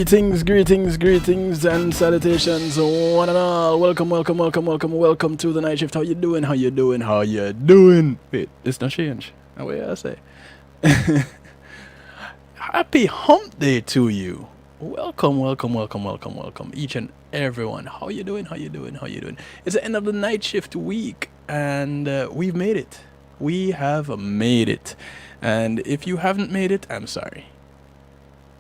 Greetings and salutations, one and all. Welcome to the night shift. How you doing? Wait, it's not change. How way I say? Happy hump day to you. Welcome, each and everyone. How you doing? It's the end of the night shift week, and we've made it. We have made it. And if you haven't made it, I'm sorry.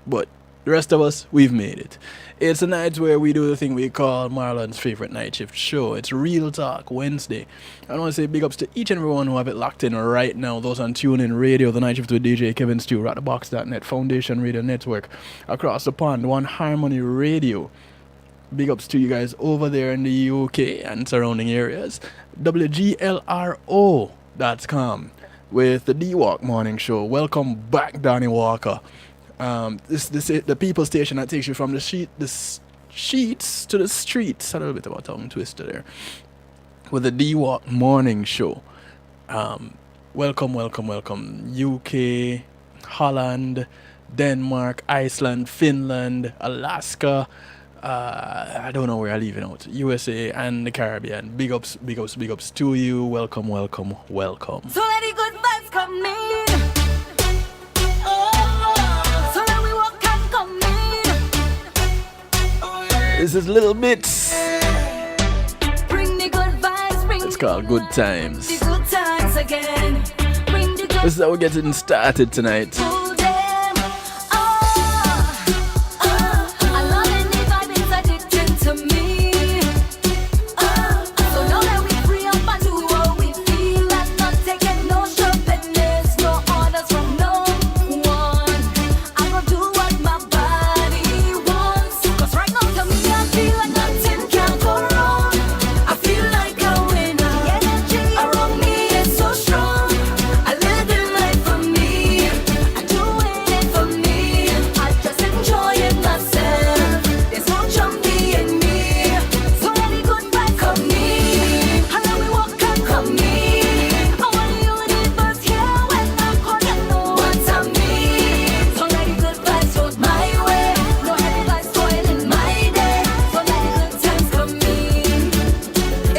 But the rest of us, we've made it. It's a night where we do the thing we call Marlon's favorite night shift show. It's Real Talk Wednesday. I want to say big ups to each and everyone who have it locked in right now. Those on TuneIn Radio, The Night Shift with DJ Kevin Stew, RockTheBox.net, Foundation Radio Network, across the pond, One Harmony Radio. Big ups to you guys over there in the UK and surrounding areas. WGLRO.com with the D-Walk Morning Show. Welcome back, Donnie Walker. This is the people station that takes you from the sheets to the streets. A little bit of a tongue twister there. With the D-Walk Morning Show. Welcome. UK, Holland, Denmark, Iceland, Finland, Alaska. I don't know where I'm leaving out. USA and the Caribbean. Big ups to you. Welcome. So many good vibes coming. This is Little Bits. Bring the good vibes, it's called Good Times. the good times again. Bring the good This is how we're getting started tonight. to them. I love any vibe is addicted to me. So now that we free up and do what we feel and not taking no sharpness, no orders from no one. I go do what my body wants. 'Cause right now to me I feel like nothing can go wrong. I feel like a winner. The energy around me is so strong. I live the life for me. I do it for me. I just enjoying myself. There's no jumpy in me. So many good vibes coming. And now we walk and coming. I want the universe here when I call you know what I mean. So many good vibes goes my way. No heavy vibes spoiling my day. So many good times coming.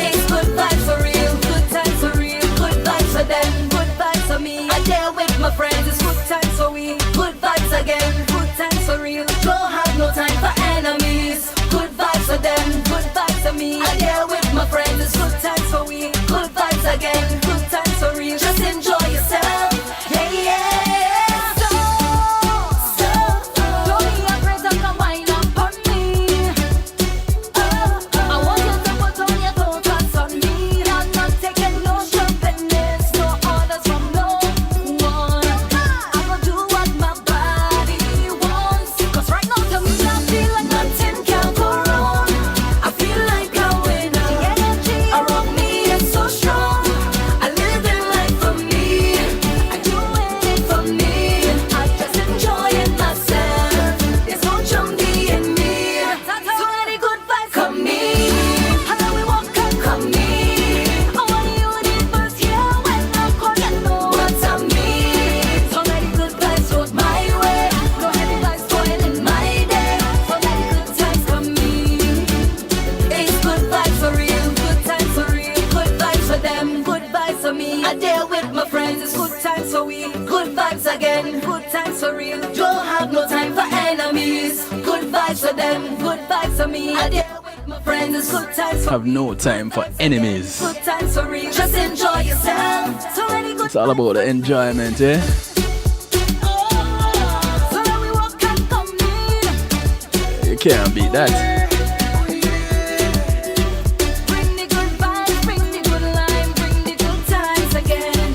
It's good vibes for real, good times for real, good vibes for them, good vibes for me. I deal with my friends, it's good times for we, good vibes again, good times for real. Don't have no time for enemies, good vibes for them, good vibes for me. I deal with my friends, it's good times for we, good vibes again, good times for real. Just enjoy yourself, yeah. So, don't be afraid to come wind up on me. I want you to put on your focus on me. I'm not taking no sharpness, no orders from no one. I go do what my body wants. 'Cause right now to me I feel like nothing can go wrong. I feel like a winner. The energy around me is so strong. I live the life for me. I do it for me. I just enjoying myself. There's no jumpy in me. So many good vibes coming. And now we walk and coming. I want the universe here when I call you know what I mean. So many good vibes goes my way. No heavy vibes spoiling my day. So many good times coming. It's good vibes for real, good times for real, good vibes for them, good vibes for me. I deal with my friends, it's good times for we, good vibes again, good times for real. Don't have no time for enemies, good vibes for them, good vibes for me. I deal with my friends, it's good times for Have no time for enemies. good times for real. Just enjoy yourself. So many good It's all about the enjoyment, eh? So now we walk and come in. You can't beat that. Bring the good vibes, bring the good line, bring the good times again.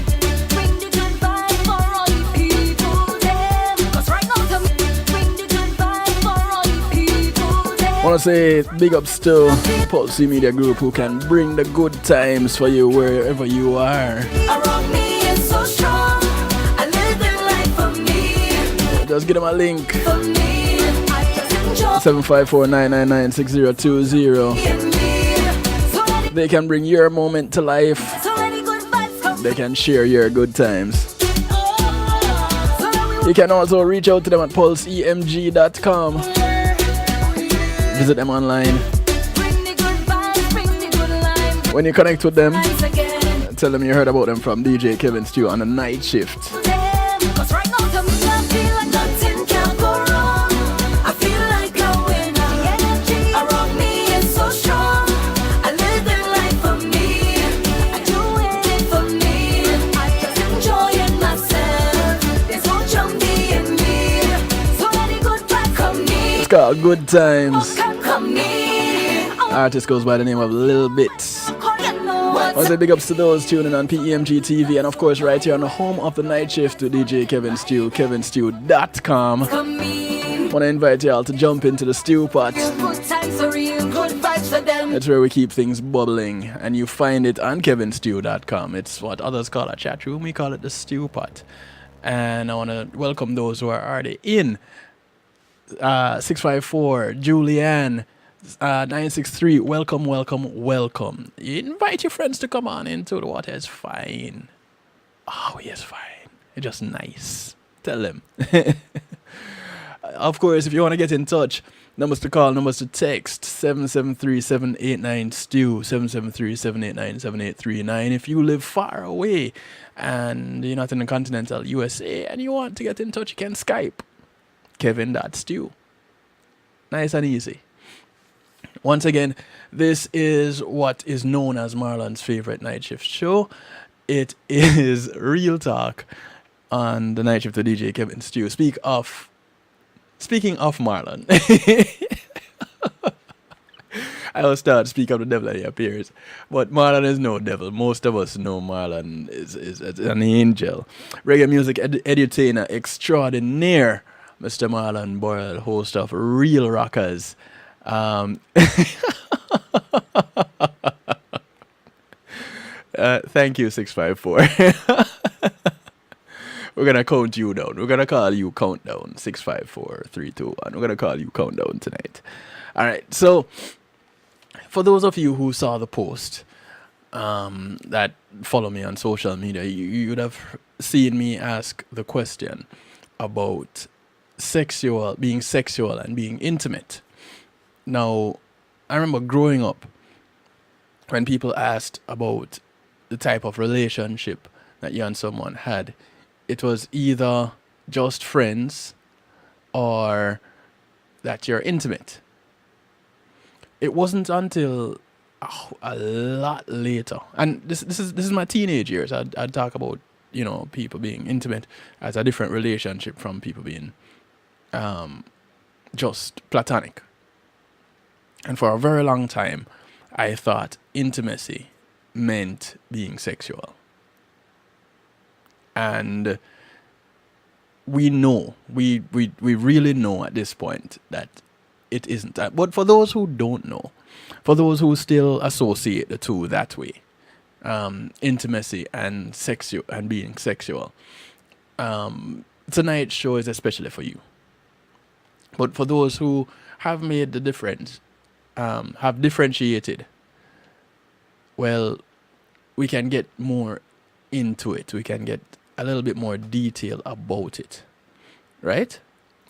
Bring the good vibes for all the people them. 'Cause right now to me, bring the good vibes for all the people them. Want to say big ups to Pulse Media Group who can bring the good times for you wherever you are. Around me is so strong. I live the life for me, Just give them a link. for me. I just enjoy 754-999-6020. in me. So many, They can bring your moment to life. so many good vibes come. They can share your good times. So now we You can also reach out to them at pulseemg.com. Visit them online. Bring the good vibes, bring the good lime. When you connect with them, Once again, tell them you heard about them from DJ Kevin Stew on the night shift. them. 'Cause right now to me I feel like nothing can go wrong. I feel like a winner. The energy around me is so strong. I live the life for me. I do it for me. I just enjoying myself. There's no jumpy in me. So many good vibes come me. It's called Good Times. Come me. Artist goes by the name of Lil Bits. I want to say big ups to those tuning on PEMG TV, and of course right here on the home of the night shift to DJ Kevin Stew, kevinstew.com. Come me. Want to invite y'all to jump into the stew pot. Good times for real, good vibes for them. That's where we keep things bubbling, and you find it on kevinstew.com. It's what others call a chat room. We call it the stew pot. And I want to welcome those who are already in. 654, Julianne, 963, welcome, welcome, welcome. You invite your friends to come on into the water. It's fine. Oh, yes, fine. It's just nice. Tell them. Of course, if you want to get in touch, numbers to call, numbers to text, 773-789-STEW, 773-789-7839. If you live far away and you're not in the continental USA and you want to get in touch, you can Skype, Kevin.stew. Nice and easy. Once again, this is what is known as Marlon's favorite night shift show. It is Real Talk on the night shift of DJ Kevin Stew. Speaking of Marlon, I will start to speak of the devil and he appears. But Marlon is no devil. Most of us know Marlon is an angel. Reggae music edutainer extraordinaire, Mr. Marlon Boyle, host of Real Rockers. Thank you, 654. We're gonna count you down. We're gonna call you Countdown. 654 3 2 1. We're gonna call you Countdown tonight. Alright, so for those of you who saw the post that follow me on social media, you would have seen me ask the question about being sexual and being intimate. Now, I remember growing up when people asked about the type of relationship that you and someone had, it was either just friends or that you're intimate. It wasn't until a lot later, and this is my teenage years. I'd talk about, you know, people being intimate as a different relationship from people being just platonic. And for a very long time, I thought intimacy meant being sexual. And we know, we really know at this point that it isn't that. But for those who don't know, for those who still associate the two that way, intimacy and sexual and being sexual, tonight's show is especially for you. But for those who have made the difference, have differentiated, well, we can get more into it. We can get a little bit more detail about it, right?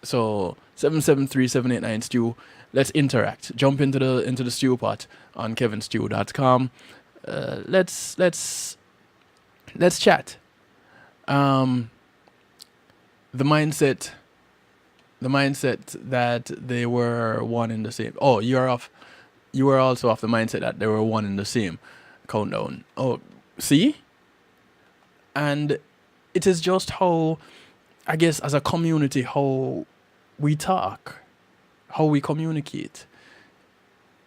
So 773-789-STEW. Let's interact. Jump into the stew pot on kevinstew.com. Let's chat. The mindset that they were one in the same. Oh, you were also off the mindset that they were one in the same. Countdown. Oh, see? And it is just how, I guess, as a community, how we talk, how we communicate.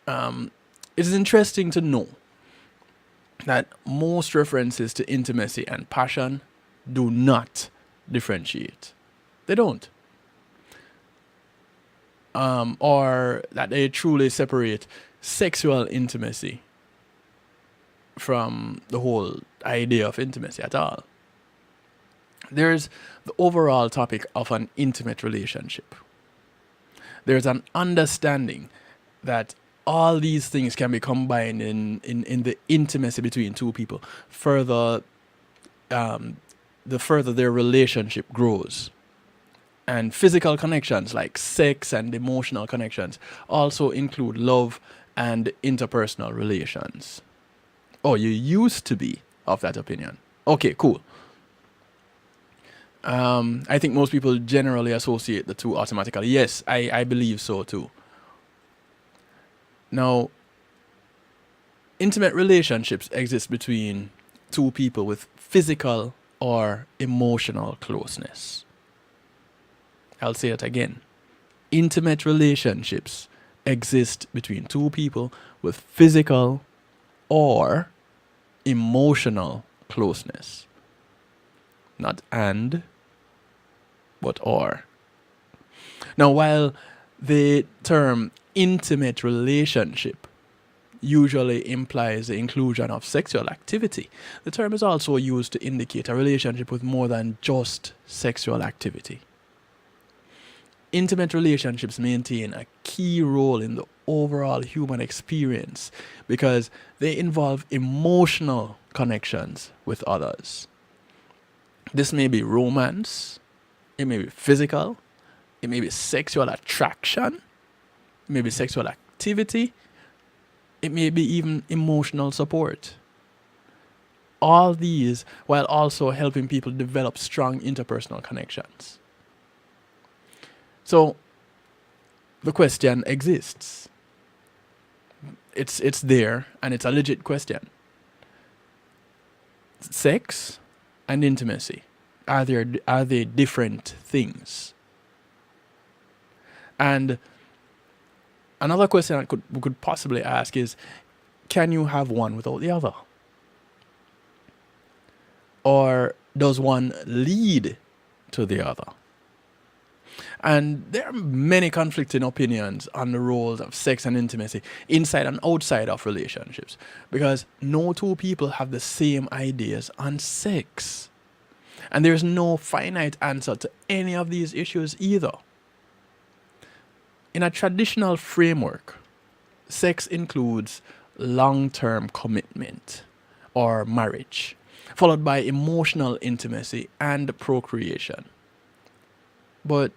It is interesting to know that most references to intimacy and passion do not differentiate. They don't. Or that they truly separate sexual intimacy from the whole idea of intimacy at all. There's the overall topic of an intimate relationship. There's an understanding that all these things can be combined in the intimacy between two people. The further their relationship grows. And physical connections like sex and emotional connections also include love and interpersonal relations. Oh, you used to be of that opinion. Okay, cool. I think most people generally associate the two automatically. Yes, I believe so too. Now, intimate relationships exist between two people with physical or emotional closeness. I'll say it again. Intimate relationships exist between two people with physical or emotional closeness. Not and, but or. Now, while the term intimate relationship usually implies the inclusion of sexual activity, the term is also used to indicate a relationship with more than just sexual activity. Intimate relationships maintain a key role in the overall human experience because they involve emotional connections with others. This may be romance, it may be physical, it may be sexual attraction, it may be sexual activity, it may be even emotional support. All these while also helping people develop strong interpersonal connections. So the question exists. It's there and it's a legit question. Sex and intimacy, are they different things? And another question we could possibly ask is, can you have one without the other? Or does one lead to the other? And there are many conflicting opinions on the roles of sex and intimacy inside and outside of relationships because no two people have the same ideas on sex. And there's no finite answer to any of these issues either. In a traditional framework, sex includes long-term commitment or marriage, followed by emotional intimacy and procreation. But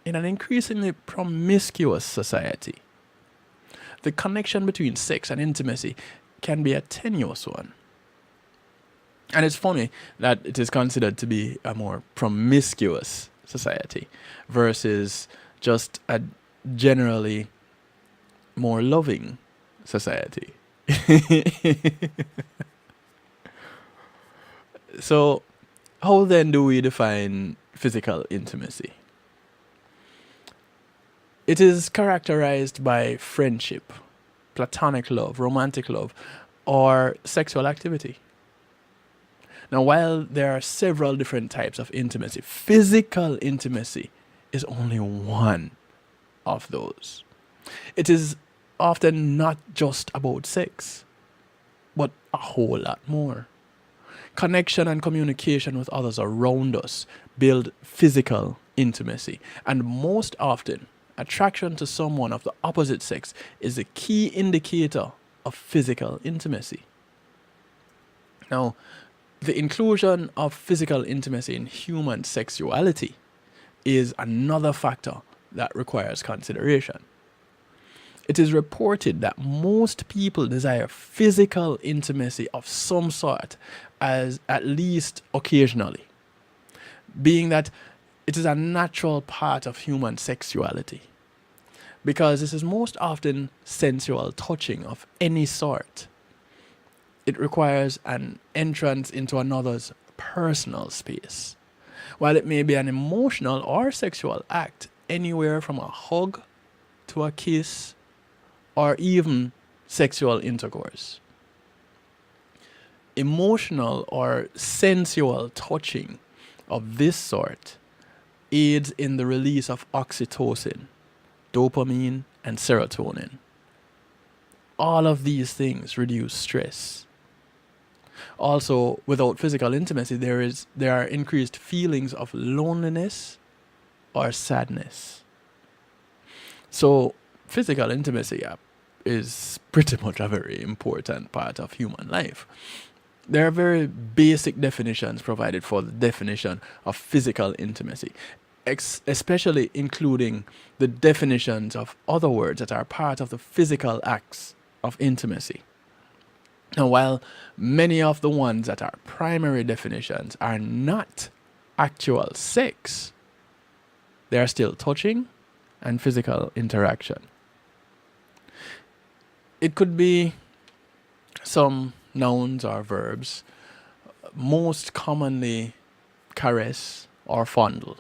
in an increasingly promiscuous society, the connection between sex and intimacy can be a tenuous one. And it's funny that it is considered to be a more promiscuous society versus just a generally more loving society. So, how then do we define physical intimacy? It is characterized by friendship, platonic love, romantic love, or sexual activity. Now, while there are several different types of intimacy, physical intimacy is only one of those. It is often not just about sex, but a whole lot more. Connection and communication with others around us build physical intimacy, and most often, attraction to someone of the opposite sex is a key indicator of physical intimacy. Now, the inclusion of physical intimacy in human sexuality is another factor that requires consideration. It is reported that most people desire physical intimacy of some sort, as at least occasionally, being that it is a natural part of human sexuality, because this is most often sensual touching of any sort. It requires an entrance into another's personal space, while it may be an emotional or sexual act, anywhere from a hug to a kiss or even sexual intercourse. Emotional or sensual touching of this sort aids in the release of oxytocin, dopamine, and serotonin. All of these things reduce stress. Also, without physical intimacy, there are increased feelings of loneliness or sadness. So, physical intimacy is pretty much a very important part of human life. There are very basic definitions provided for the definition of physical intimacy. especially including the definitions of other words that are part of the physical acts of intimacy. Now, while many of the ones that are primary definitions are not actual sex, they are still touching and physical interaction. It could be some nouns or verbs, most commonly caress or fondle.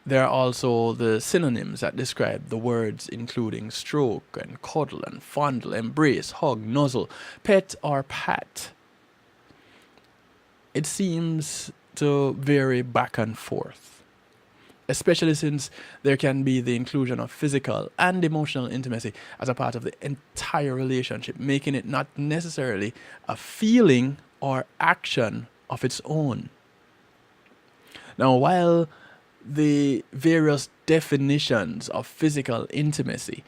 There are also the synonyms that describe the words, including stroke and cuddle and fondle, embrace, hug, nuzzle, pet or pat. It seems to vary back and forth, especially since there can be the inclusion of physical and emotional intimacy as a part of the entire relationship, making it not necessarily a feeling or action of its own. Now, while the various definitions of physical intimacy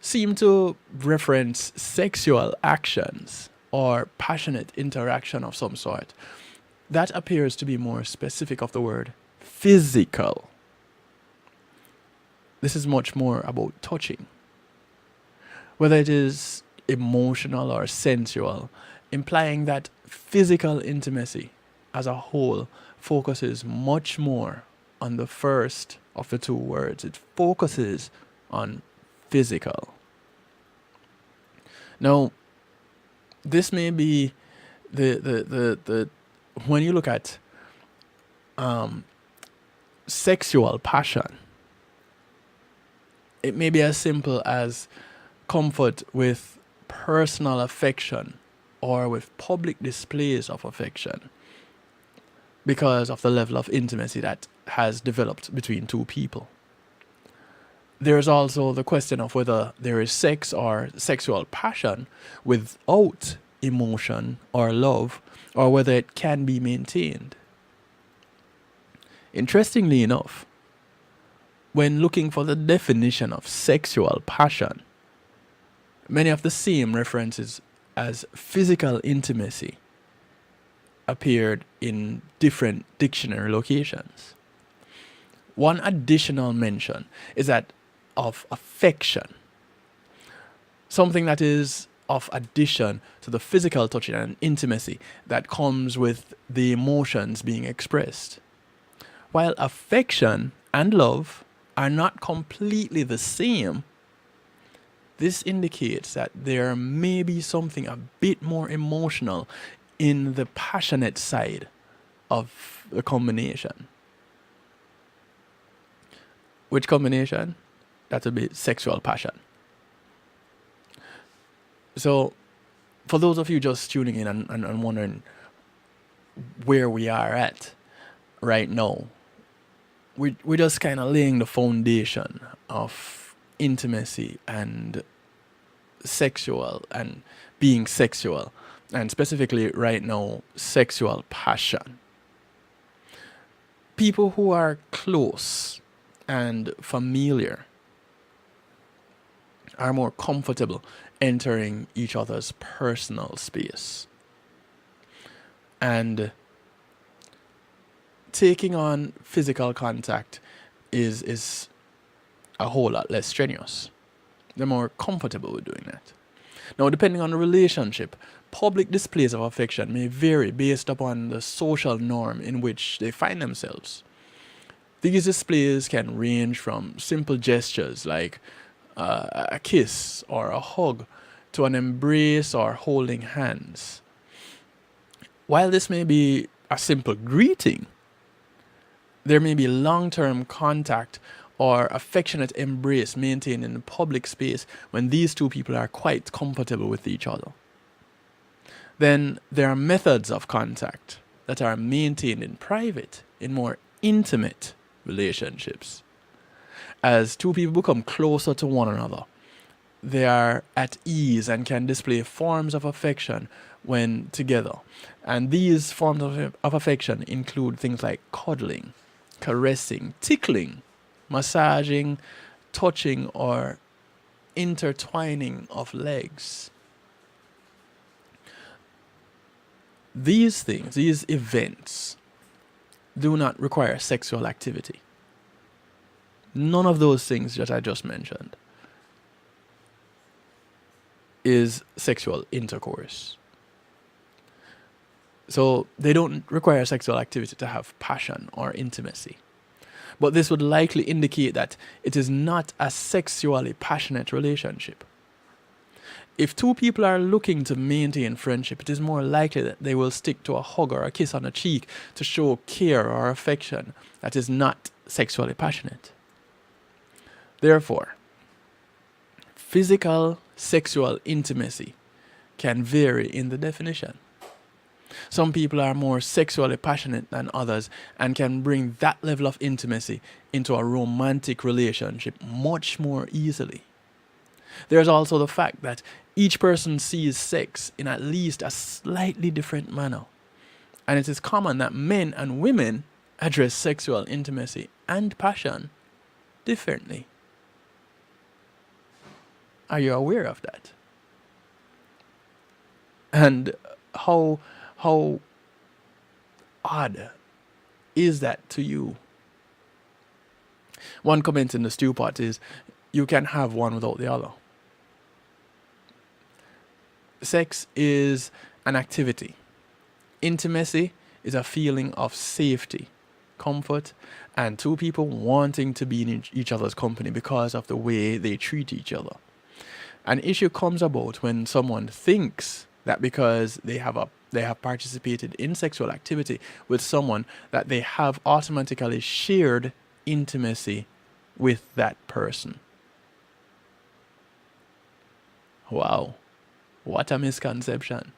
seem to reference sexual actions or passionate interaction of some sort, that appears to be more specific of the word physical. This is much more about touching. Whether it is emotional or sensual, implying that physical intimacy as a whole focuses much more on the first of the two words. It focuses on physical. Now, this may be the when you look at sexual passion, it may be as simple as comfort with personal affection or with public displays of affection because of the level of intimacy that has developed between two people. There's also the question of whether there is sex or sexual passion without emotion or love, or whether it can be maintained. Interestingly enough, when looking for the definition of sexual passion, many of the same references as physical intimacy appeared in different dictionary locations. One additional mention is that of affection, something that is of addition to the physical touching and intimacy that comes with the emotions being expressed. While affection and love are not completely the same, this indicates that there may be something a bit more emotional in the passionate side of the combination. Which combination? That would be sexual passion. So, for those of you just tuning in and wondering where we are at right now, we're just kind of laying the foundation of intimacy and sexual and being sexual, and specifically right now, sexual passion. People who are close and familiar are more comfortable entering each other's personal space. And taking on physical contact is a whole lot less strenuous. They're more comfortable with doing that. Now, depending on the relationship, public displays of affection may vary based upon the social norm in which they find themselves. These displays can range from simple gestures like a kiss or a hug to an embrace or holding hands. While this may be a simple greeting, there may be long-term contact or affectionate embrace maintained in the public space when these two people are quite comfortable with each other. Then there are methods of contact that are maintained in private, in more intimate relationships. As two people become closer to one another, they are at ease and can display forms of affection when together. And these forms of affection include things like cuddling, caressing, tickling, massaging, touching, or intertwining of legs. These things, these events, do not require sexual activity. none of those things that I just mentioned is sexual intercourse. So they don't require sexual activity to have passion or intimacy. But this would likely indicate that it is not a sexually passionate relationship. If two people are looking to maintain friendship, it is more likely that they will stick to a hug or a kiss on the cheek to show care or affection that is not sexually passionate. Therefore, physical sexual intimacy can vary in the definition. Some people are more sexually passionate than others and can bring that level of intimacy into a romantic relationship much more easily. There's also the fact that each person sees sex in at least a slightly different manner. And it is common that men and women address sexual intimacy and passion differently. Are you aware of that? And how odd is that to you? One comment in the stew pot is, you can have one without the other. Sex is an activity. Intimacy is a feeling of safety, comfort, and two people wanting to be in each other's company because of the way they treat each other. An issue comes about when someone thinks that because they have participated in sexual activity with someone, that they have automatically shared intimacy with that person. Wow, what a misconception.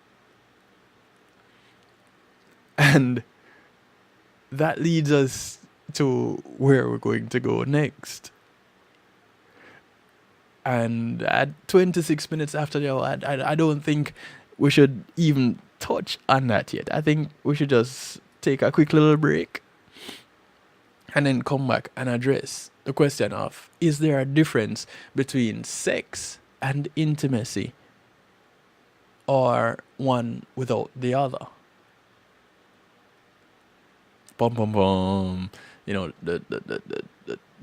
And that leads us to where we're going to go next. And at 26 minutes after the hour, I don't think we should even touch on that yet. I think we should just take a quick little break and then come back and address the question of, is there a difference between sex and intimacy, or one without the other? Bum bum bum. You know, the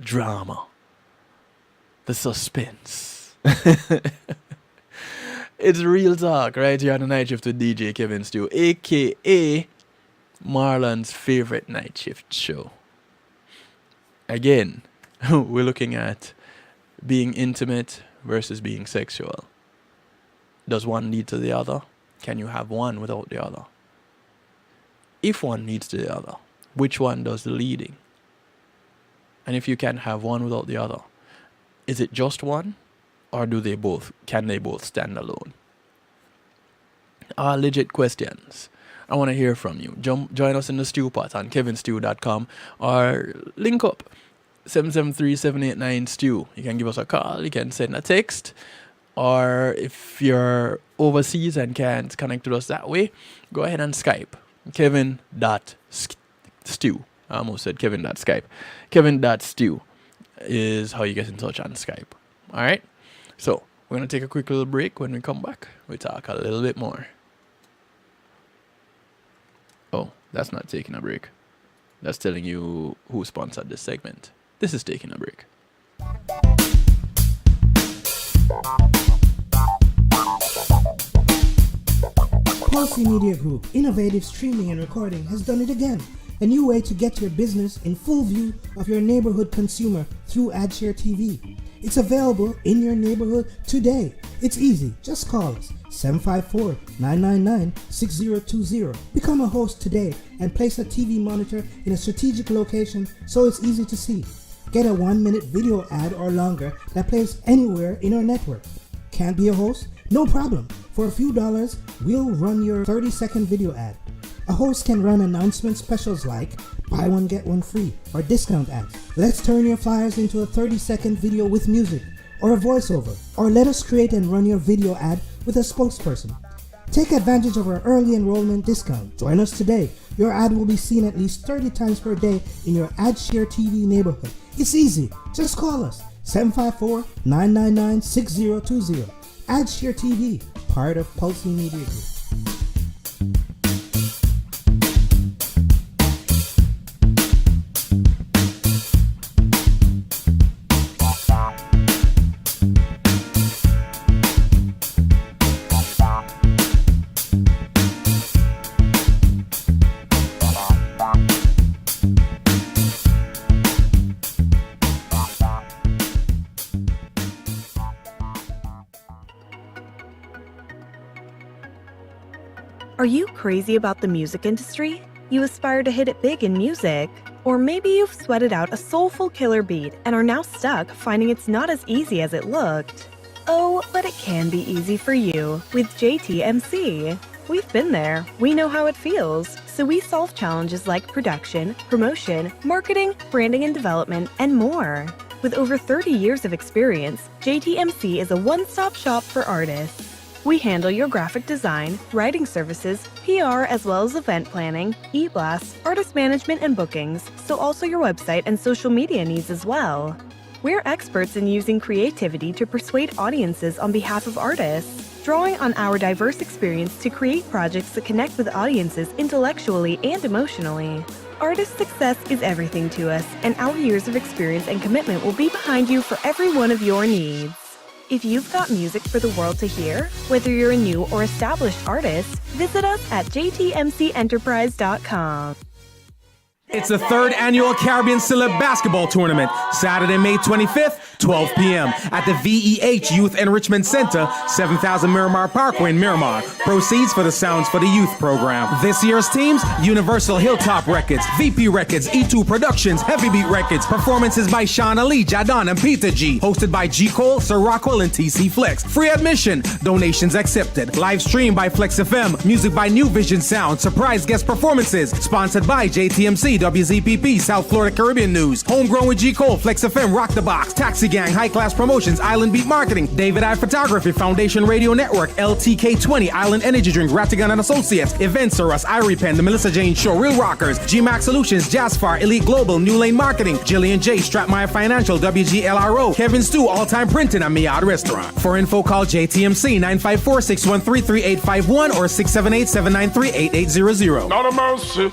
drama, the suspense. It's real talk right here on the Night Shift with DJ Kevin Stew, aka Marlon's favorite night shift show. Again, we're looking at being intimate versus being sexual. Does one lead to the other? Can you have one without the other? If one leads to the other, which one does the leading? And if you can have one without the other, is it just one? Or can they both stand alone? Legit questions. I want to hear from you. Join us in the stew pot on kevinstew.com or link up 773-789-STEW. You can give us a call, you can send a text, or if you're overseas and can't connect with us that way, go ahead and Skype. Kevin.stew. I almost said Kevin.skype. Kevin.stew is how you get in touch on Skype. Alright? So, we're going to take a quick little break. When we come back, we talk a little bit more. Oh, that's not taking a break. That's telling you who sponsored this segment. This is taking a break. Pulse Media Group, innovative streaming and recording, has done it again. A new way to get your business in full view of your neighborhood consumer through AdShare TV. It's available in your neighborhood today. It's easy. Just call us 754-999-6020. Become a host today and place a TV monitor in a strategic location so it's easy to see. Get a 1-minute video ad or longer that plays anywhere in our network. Can't be a host? No problem. For a few dollars, we'll run your 30-second video ad. A host can run announcement specials like buy one get one free or discount ads. Let's turn your flyers into a 30-second video with music or a voiceover, or let us create and run your video ad with a spokesperson. Take advantage of our early enrollment discount. Join us today. Your ad will be seen at least 30 times per day in your AdShare TV neighborhood. It's easy. Just call us 754-999-6020. AdShare TV, part of Pulse Media Group. Are you crazy about the music industry? You aspire to hit it big in music? Or maybe you've sweated out a soulful killer beat and are now stuck finding it's not as easy as it looked. Oh, but it can be easy for you with JTMC. We've been there, we know how it feels, so we solve challenges like production, promotion, marketing, branding and development, and more. With over 30 years of experience, JTMC is a one-stop shop for artists. We handle your graphic design, writing services, PR, as well as event planning, e-blasts, artist management, and bookings, so also your website and social media needs as well. We're experts in using creativity to persuade audiences on behalf of artists, drawing on our diverse experience to create projects that connect with audiences intellectually and emotionally. Artist success is everything to us, and our years of experience and commitment will be behind you for every one of your needs. If you've got music for the world to hear, whether you're a new or established artist, visit us at jtmcenterprise.com. It's the third annual Caribbean Celeb Basketball Tournament, Saturday, May 25th, 12 p.m. at the VEH Youth Enrichment Center, 7000 Miramar Parkway in Miramar. Proceeds for the Sounds for the Youth program. This year's teams, Universal Hilltop Records, VP Records, E2 Productions, Heavy Beat Records. Performances by Shauna Lee, Jadon, and Peter G. Hosted by G. Cole, Sir Rockwell, and TC Flex. Free admission. Donations accepted. Live stream by Flex FM. Music by New Vision Sound. Surprise guest performances. Sponsored by JTMC, WZPP, South Florida Caribbean News. Homegrown with G. Cole, Flex FM, Rock the Box, Taxi Gang, High Class Promotions, Island Beat Marketing, David I Photography, Foundation Radio Network, LTK20, Island Energy Drink, Rattigan and Associates, Events Us, Irie Pen, The Melissa Jane Show, Real Rockers, GMAX Solutions, Jazzfar, Elite Global, New Lane Marketing, Jillian J, Stratmeyer Financial, WGLRO, Kevin Stew, All Time Printing, and Miad Restaurant. For info, call JTMC 954-613-3851 or 678-793-8800. Not a mercy.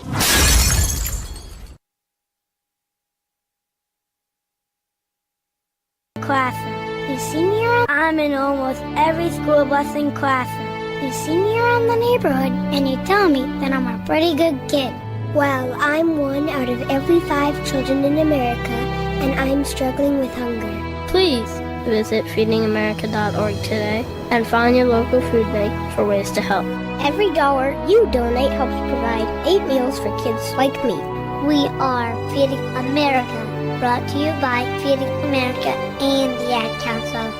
Classroom. You see me around? I'm in almost every school bus in classroom. You see me around the neighborhood and you tell me that I'm a pretty good kid. Well, I'm one out of every 5 children in America and I'm struggling with hunger. Please visit feedingamerica.org today and find your local food bank for ways to help. Every dollar you donate helps provide 8 meals for kids like me. We are Feeding America. Brought to you by Feeding America and the Ad Council.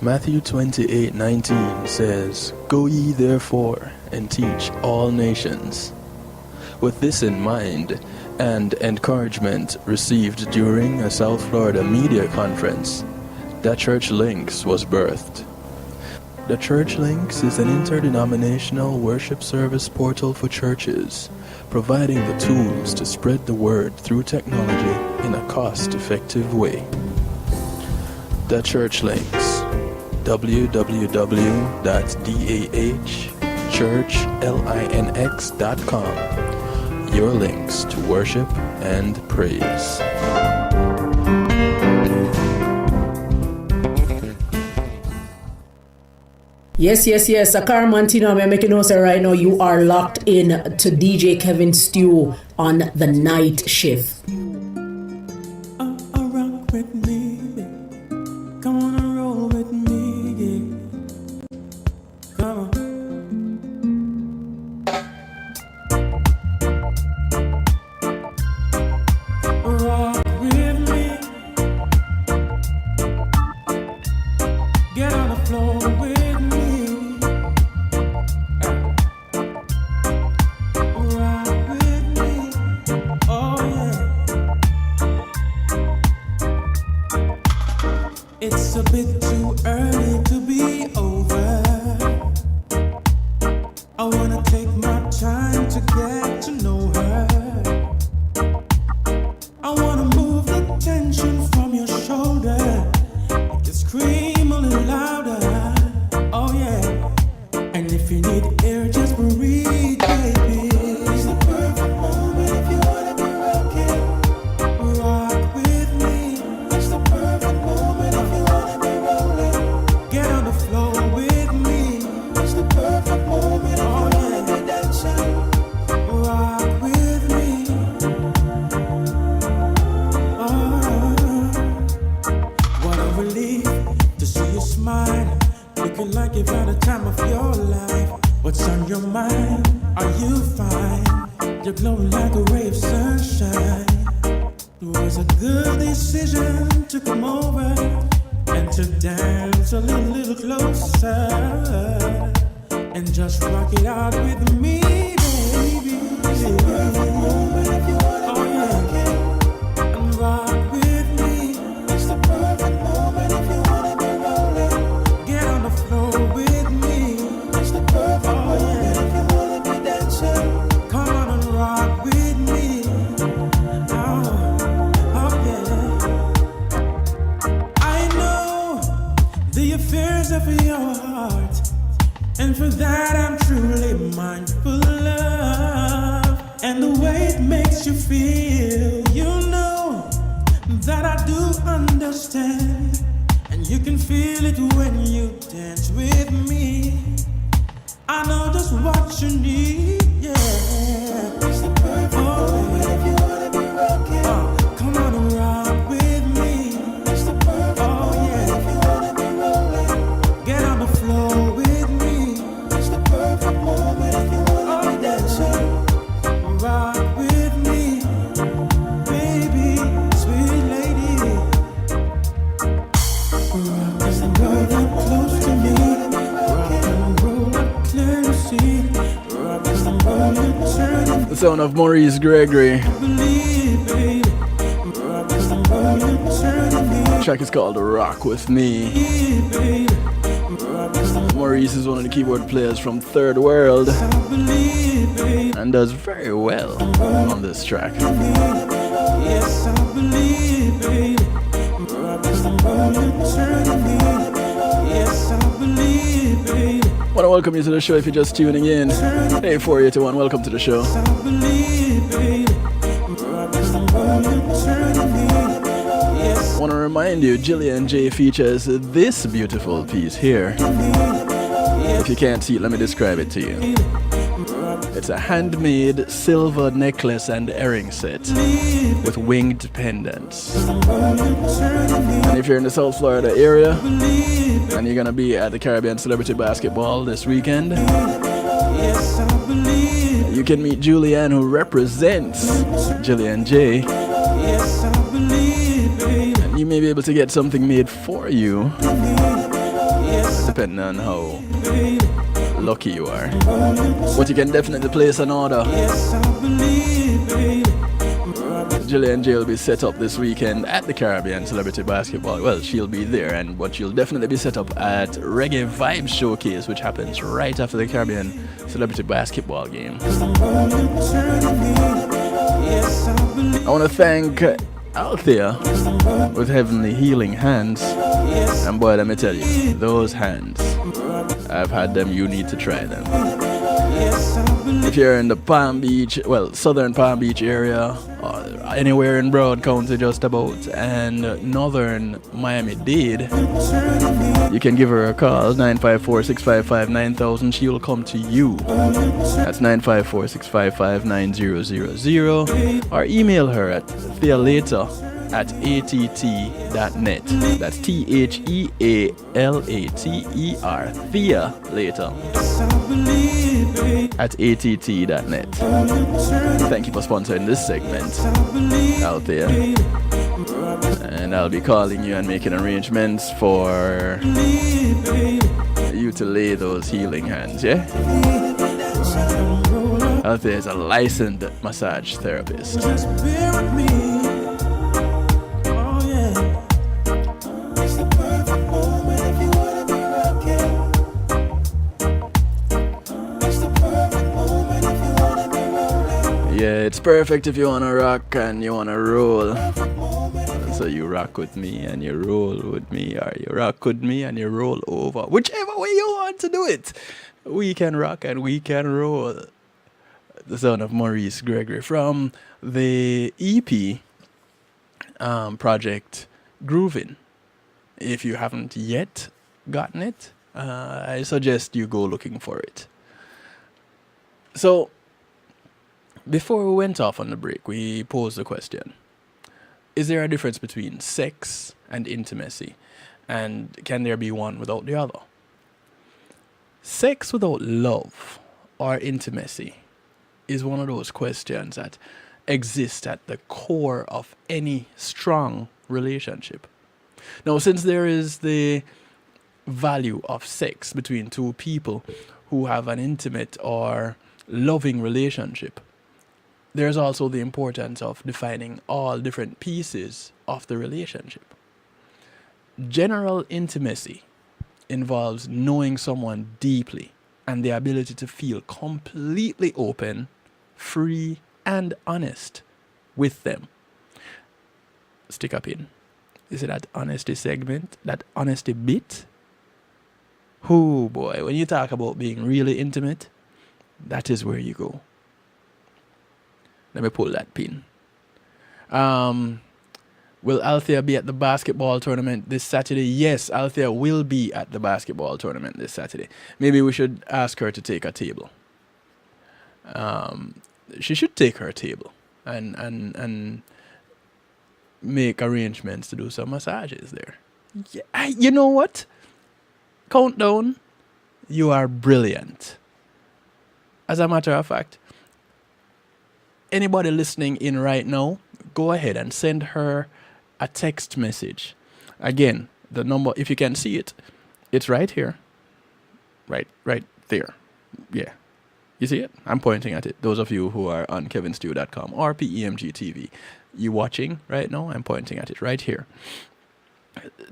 Matthew 28:19 says, "Go ye therefore and teach all nations." With this in mind, and encouragement received during a South Florida media conference, The Church Links was birthed. The Church Links is an interdenominational worship service portal for churches, providing the tools to spread the word through technology in a cost-effective way. The Church Links, www.dahchurchlinx.com. Your links to worship and praise. Yes. Akar Mantino, I'm making notes right now. You are locked in to DJ Kevin Stew on the night shift. Rock with me, come on and roll with me, come on. Rock with me, get on the floor with me. It's a bit too early to be over. I wanna take my time to get to know her. I wanna move the tension from your shoulder. Just scream a little louder. Oh yeah. And if you need air, just breathe, baby. It's the perfect moment if you wanna be rocking. Rock with me. It's the perfect moment if you wanna be rolling. fine. You glow like a ray of sunshine. It was a good decision to come over and to dance a little closer and just rock it out with me, baby. It's the perfect moment if you wanna be rocking and rock with me. It's the perfect moment if you wanna be rolling. Get on the floor with me. It's the perfect moment if you wanna be dancing. Come on and rock with me. Oh, yeah. I know the affairs of your heart, and for that I'm truly mindful of. And the way it makes you feel, you know that I do understand. And you can feel it when you dance with me. I know just what you need, yeah. It's the perfect moment if you wanna be rocking. Come on and rock with me. It's the perfect moment if you wanna be rolling. Get on the floor with me. It's the perfect moment if you wanna be dancing. Rock with me, baby, sweet lady. Rock and roll up close to me. Rock and roll up clear to see. Rock and roll up turn The sound of Maurice Gregory. believe, baby. Rock and roll up turn to me, The track is called Rock With Me. baby. Rock and Maurice is one of the keyboard players from Third World believe, baby. and does very well on this track. Yes, I believe, baby. Rock and roll up turn to me. Yes, I believe, baby. Want to welcome you to the show if you're just tuning in. Hey, 481, welcome to the show. I believe, baby. Rock and roll up turn to me. Yes, Want to remind you, Jillian J features this beautiful piece here. If you can't see it, let me describe it to you. It's a handmade silver necklace and earring set with winged pendants. And if you're in the South Florida area and you're gonna be at the Caribbean Celebrity Basketball this weekend, yes, I believe. you can meet Julianne, who represents Jillian J. Yes, I believe, baby. And you may be able to get something made for you, Yes, depending on how baby. lucky you are. But you can definitely place an order. Yes, I believe, baby. Jillian J will be set up this weekend at the Caribbean Celebrity Basketball. Well, she'll be there, but she'll definitely be set up at Reggae Vibes Showcase, which happens right after the Caribbean Celebrity Basketball game. Yes, I believe. I want to thank Althea with Heavenly Healing Hands. And boy, let me tell you, those hands, I've had them, you need to try them. Yes, I believe. If you're in the Palm Beach, well, southern Palm Beach area, or anywhere in Broward County just about, and northern Miami-Dade, you can give her a call, 954-655-9000. She will come to you. That's 954-655-9000. Or email her at thealater@att.net. That's THEALATER, Thea later, at att.net. Thank you for sponsoring this segment out there. And I'll be calling you and making arrangements for you to lay those healing hands, yeah? Out there is a licensed massage therapist. Just bear with me. Oh, yeah. It's the perfect moment if you wanna be rocking. It's the perfect moment if you wanna be rolling. Yeah, it's perfect if you wanna rock and you wanna roll. Perfect moment if you So you rock with me and you roll with me, or you rock with me and you roll over. Whichever way you want to do it. We can rock and we can roll. The sound of Maurice Gregory from the EP project Groovin'. If you haven't yet gotten it, I suggest you go looking for it. So, before we went off on the break, we posed the question. Is there a difference between sex and intimacy? And can there be one without the other? Sex without love or intimacy is one of those questions that exist at the core of any strong relationship. Now, since there is the value of sex between two people who have an intimate or loving relationship, there's also the importance of defining all different pieces of the relationship. General intimacy involves knowing someone deeply and the ability to feel completely open, free, and honest with them. Stick a pin. Is it that honesty segment, that honesty bit? Oh boy, when you talk about being really intimate, that is where you go. Let me pull that pin. Will Althea be at the basketball tournament this Saturday? Yes, Althea will be at the basketball tournament this Saturday. Maybe we should ask her to take a table. She should take her table and make arrangements to do some massages there. Yeah, you know what? Countdown, you are brilliant. As a matter of fact, anybody listening in right now, go ahead and send her a text message. Again, the number, if you can see it, it's right here. Right there. Yeah. You see it? I'm pointing at it. Those of you who are on kevinstew.com or PEMG you watching right now, I'm pointing at it right here.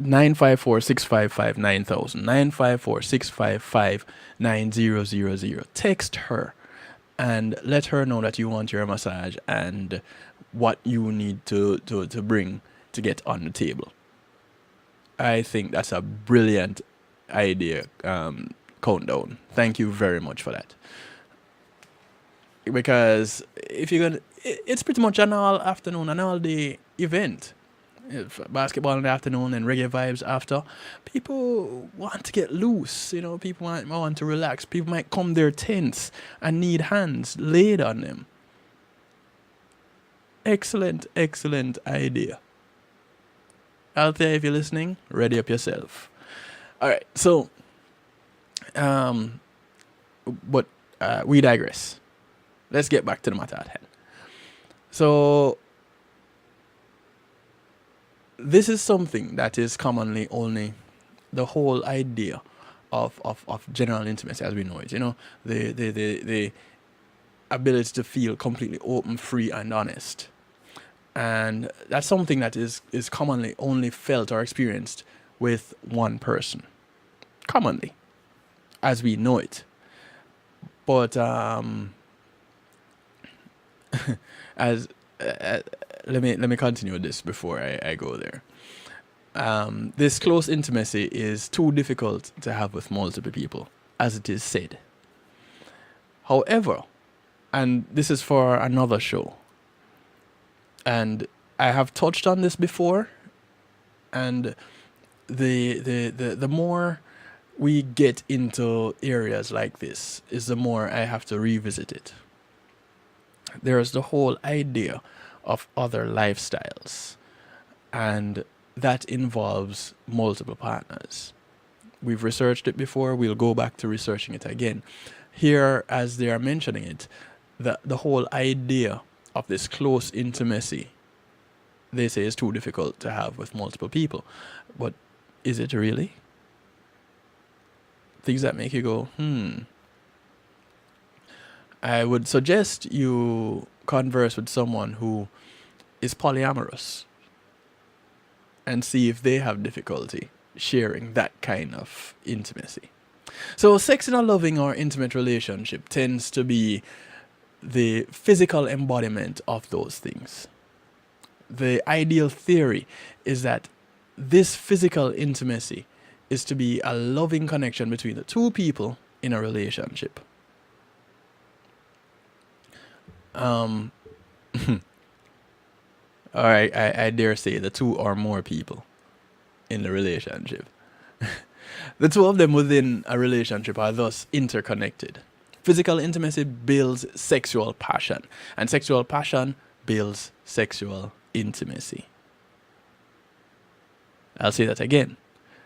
954-655-9000. 954-655-9000. Text her and let her know that you want your massage and what you need to bring to get on the table. I think that's a brilliant idea, countdown. Thank you very much for that. Because if you're gonna, it's pretty much an all afternoon, an all day event. If basketball in the afternoon and reggae vibes after. People want to get loose, people might want to relax. People might come there tense and need hands laid on them. Excellent idea. Althea, if you're listening, ready up yourself. Alright, so but we digress. Let's get back to the matter at hand. So this is something that is commonly only the whole idea of general intimacy as we know it. The ability to feel completely open, free, and honest. And that's something that is commonly only felt or experienced with one person. Commonly, as we know it. But let me continue with this before I go there. This close intimacy is too difficult to have with multiple people, as it is said. However, and this is for another show, and I have touched on this before, and the more we get into areas like this is the more I have to revisit it. There's the whole idea of other lifestyles, and that involves multiple partners. We've researched it before, we'll go back to researching it again. Here, as they are mentioning it, the whole idea of this close intimacy, they say, is too difficult to have with multiple people. But is it really? Things that make you go, I would suggest you converse with someone who is polyamorous and see if they have difficulty sharing that kind of intimacy. So sex in a loving or intimate relationship tends to be the physical embodiment of those things. The ideal theory is that this physical intimacy is to be a loving connection between the two people in a relationship. Or I dare say the two or more people in the relationship. The two of them within a relationship are thus interconnected. Physical intimacy builds sexual passion, and sexual passion builds sexual intimacy. I'll say that again.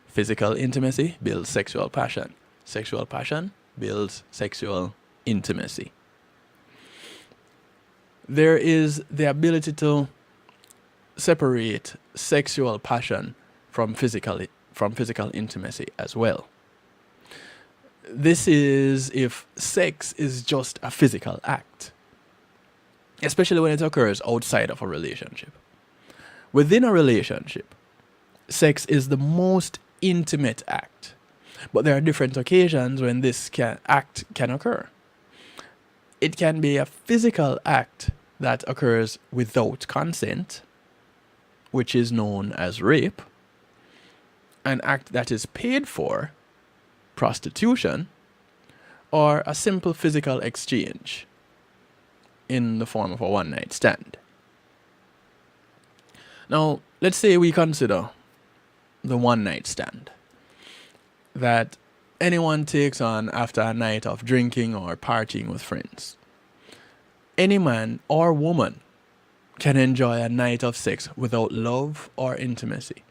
Physical intimacy builds sexual passion. Sexual passion builds sexual intimacy. there is the ability to separate sexual passion from physical intimacy as well. This is if sex is just a physical act, especially when it occurs outside of a relationship. Within a relationship, sex is the most intimate act, but there are different occasions when this act can occur. It can be a physical act that occurs without consent, which is known as rape, an act that is paid for, prostitution, or a simple physical exchange in the form of a one-night stand. Now, let's say we consider the one-night stand that anyone takes on after a night of drinking or partying with friends. Any man or woman can enjoy a night of sex without love or intimacy.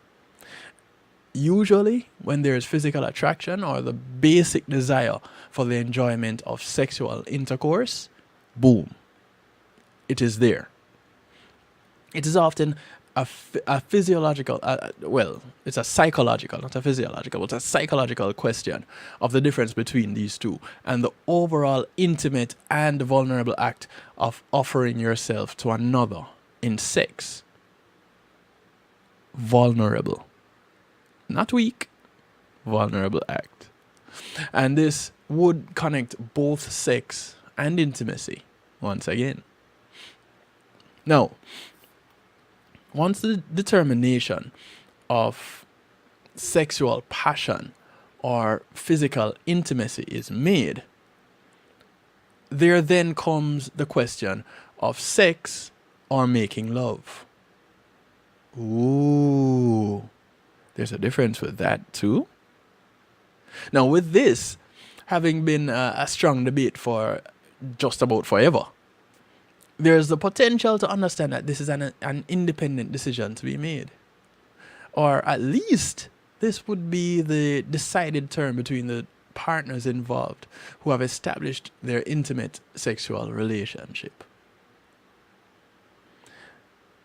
Usually, when there is physical attraction or the basic desire for the enjoyment of sexual intercourse, boom, it is there. It is often a physiological, it's a psychological, not a physiological, but a psychological question of the difference between these two and the overall intimate and vulnerable act of offering yourself to another in sex. Vulnerable. Not weak, vulnerable act. And this would connect both sex and intimacy once again. Now, once the determination of sexual passion or physical intimacy is made, there then comes the question of sex or making love. Ooh, there's a difference with that too. Now, with this having been a strong debate for just about forever, there's the potential to understand that this is an independent decision to be made. Or at least this would be the decided term between the partners involved who have established their intimate sexual relationship.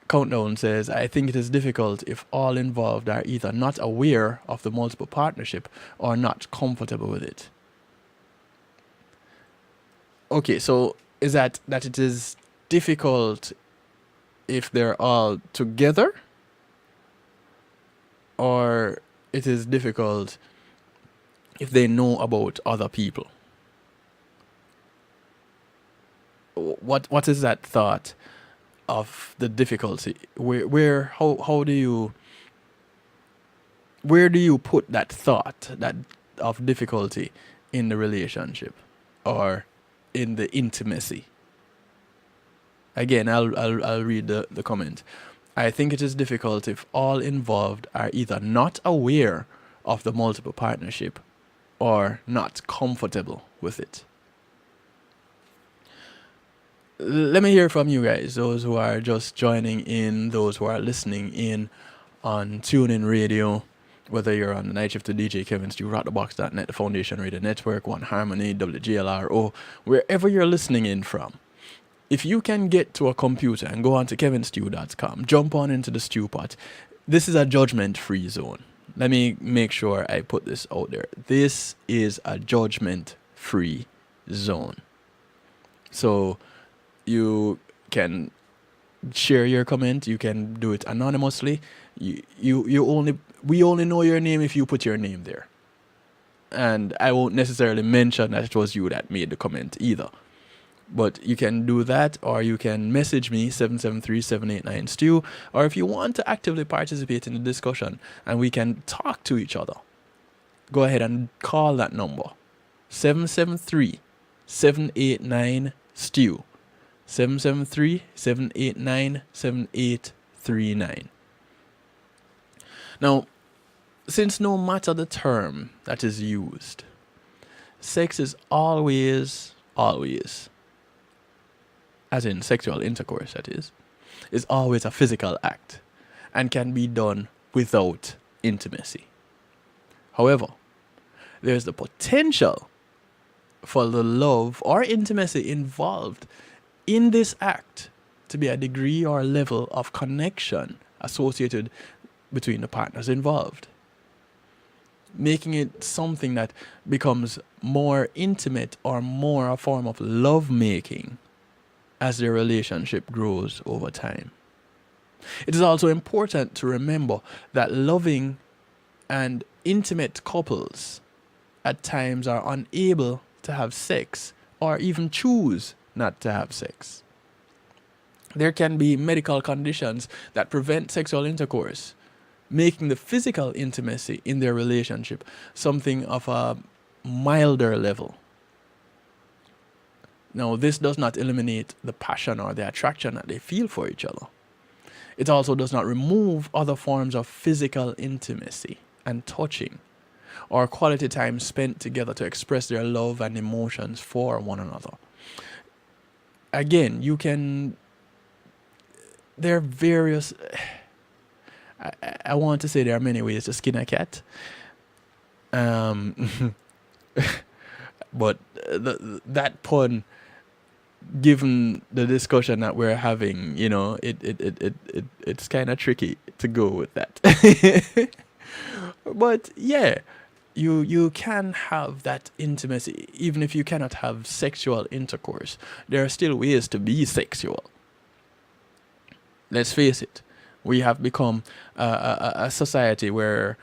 Countdown says, I think it is difficult if all involved are either not aware of the multiple partnership or not comfortable with it. Okay, so is that it is difficult if they're all together, or it is difficult if they know about other people? What is that thought of the difficulty? Where do you put that thought that of difficulty in the relationship or in the intimacy? Again, I'll read the comment. I think it is difficult if all involved are either not aware of the multiple partnership or not comfortable with it. Let me hear from you guys, those who are just joining in, those who are listening in on TuneIn Radio, whether you're on the night shift to DJ Kevin Stew, rockthebox.net, the Foundation Radio Network, One Harmony, WGLRO, wherever you're listening in from. If you can get to a computer and go on to kevinstew.com, jump on into the stew pot. This is a judgment-free zone. Let me make sure I put this out there. This is a judgment-free zone. So you can share your comment. You can do it anonymously. We only know your name if you put your name there. And I won't necessarily mention that it was you that made the comment either. But you can do that, or you can message me, 773-789-STEW, or if you want to actively participate in the discussion and we can talk to each other, go ahead and call that number, 773-789-STEW, 773-789-7839. Now, since no matter the term that is used, sex is always, as in sexual intercourse, that is always a physical act and can be done without intimacy. However, there's the potential for the love or intimacy involved in this act to be a degree or level of connection associated between the partners involved, making it something that becomes more intimate or more a form of love making as their relationship grows over time. It is also important to remember that loving and intimate couples at times are unable to have sex or even choose not to have sex. There can be medical conditions that prevent sexual intercourse, making the physical intimacy in their relationship something of a milder level. Now, this does not eliminate the passion or the attraction that they feel for each other. It also does not remove other forms of physical intimacy and touching, or quality time spent together to express their love and emotions for one another. Again, there are various, I want to say there are many ways to skin a cat. But that pun, given the discussion that we're having, it's kind of tricky to go with that. But yeah, you can have that intimacy even if you cannot have sexual intercourse. There are still ways to be sexual. Let's face it, we have become a society where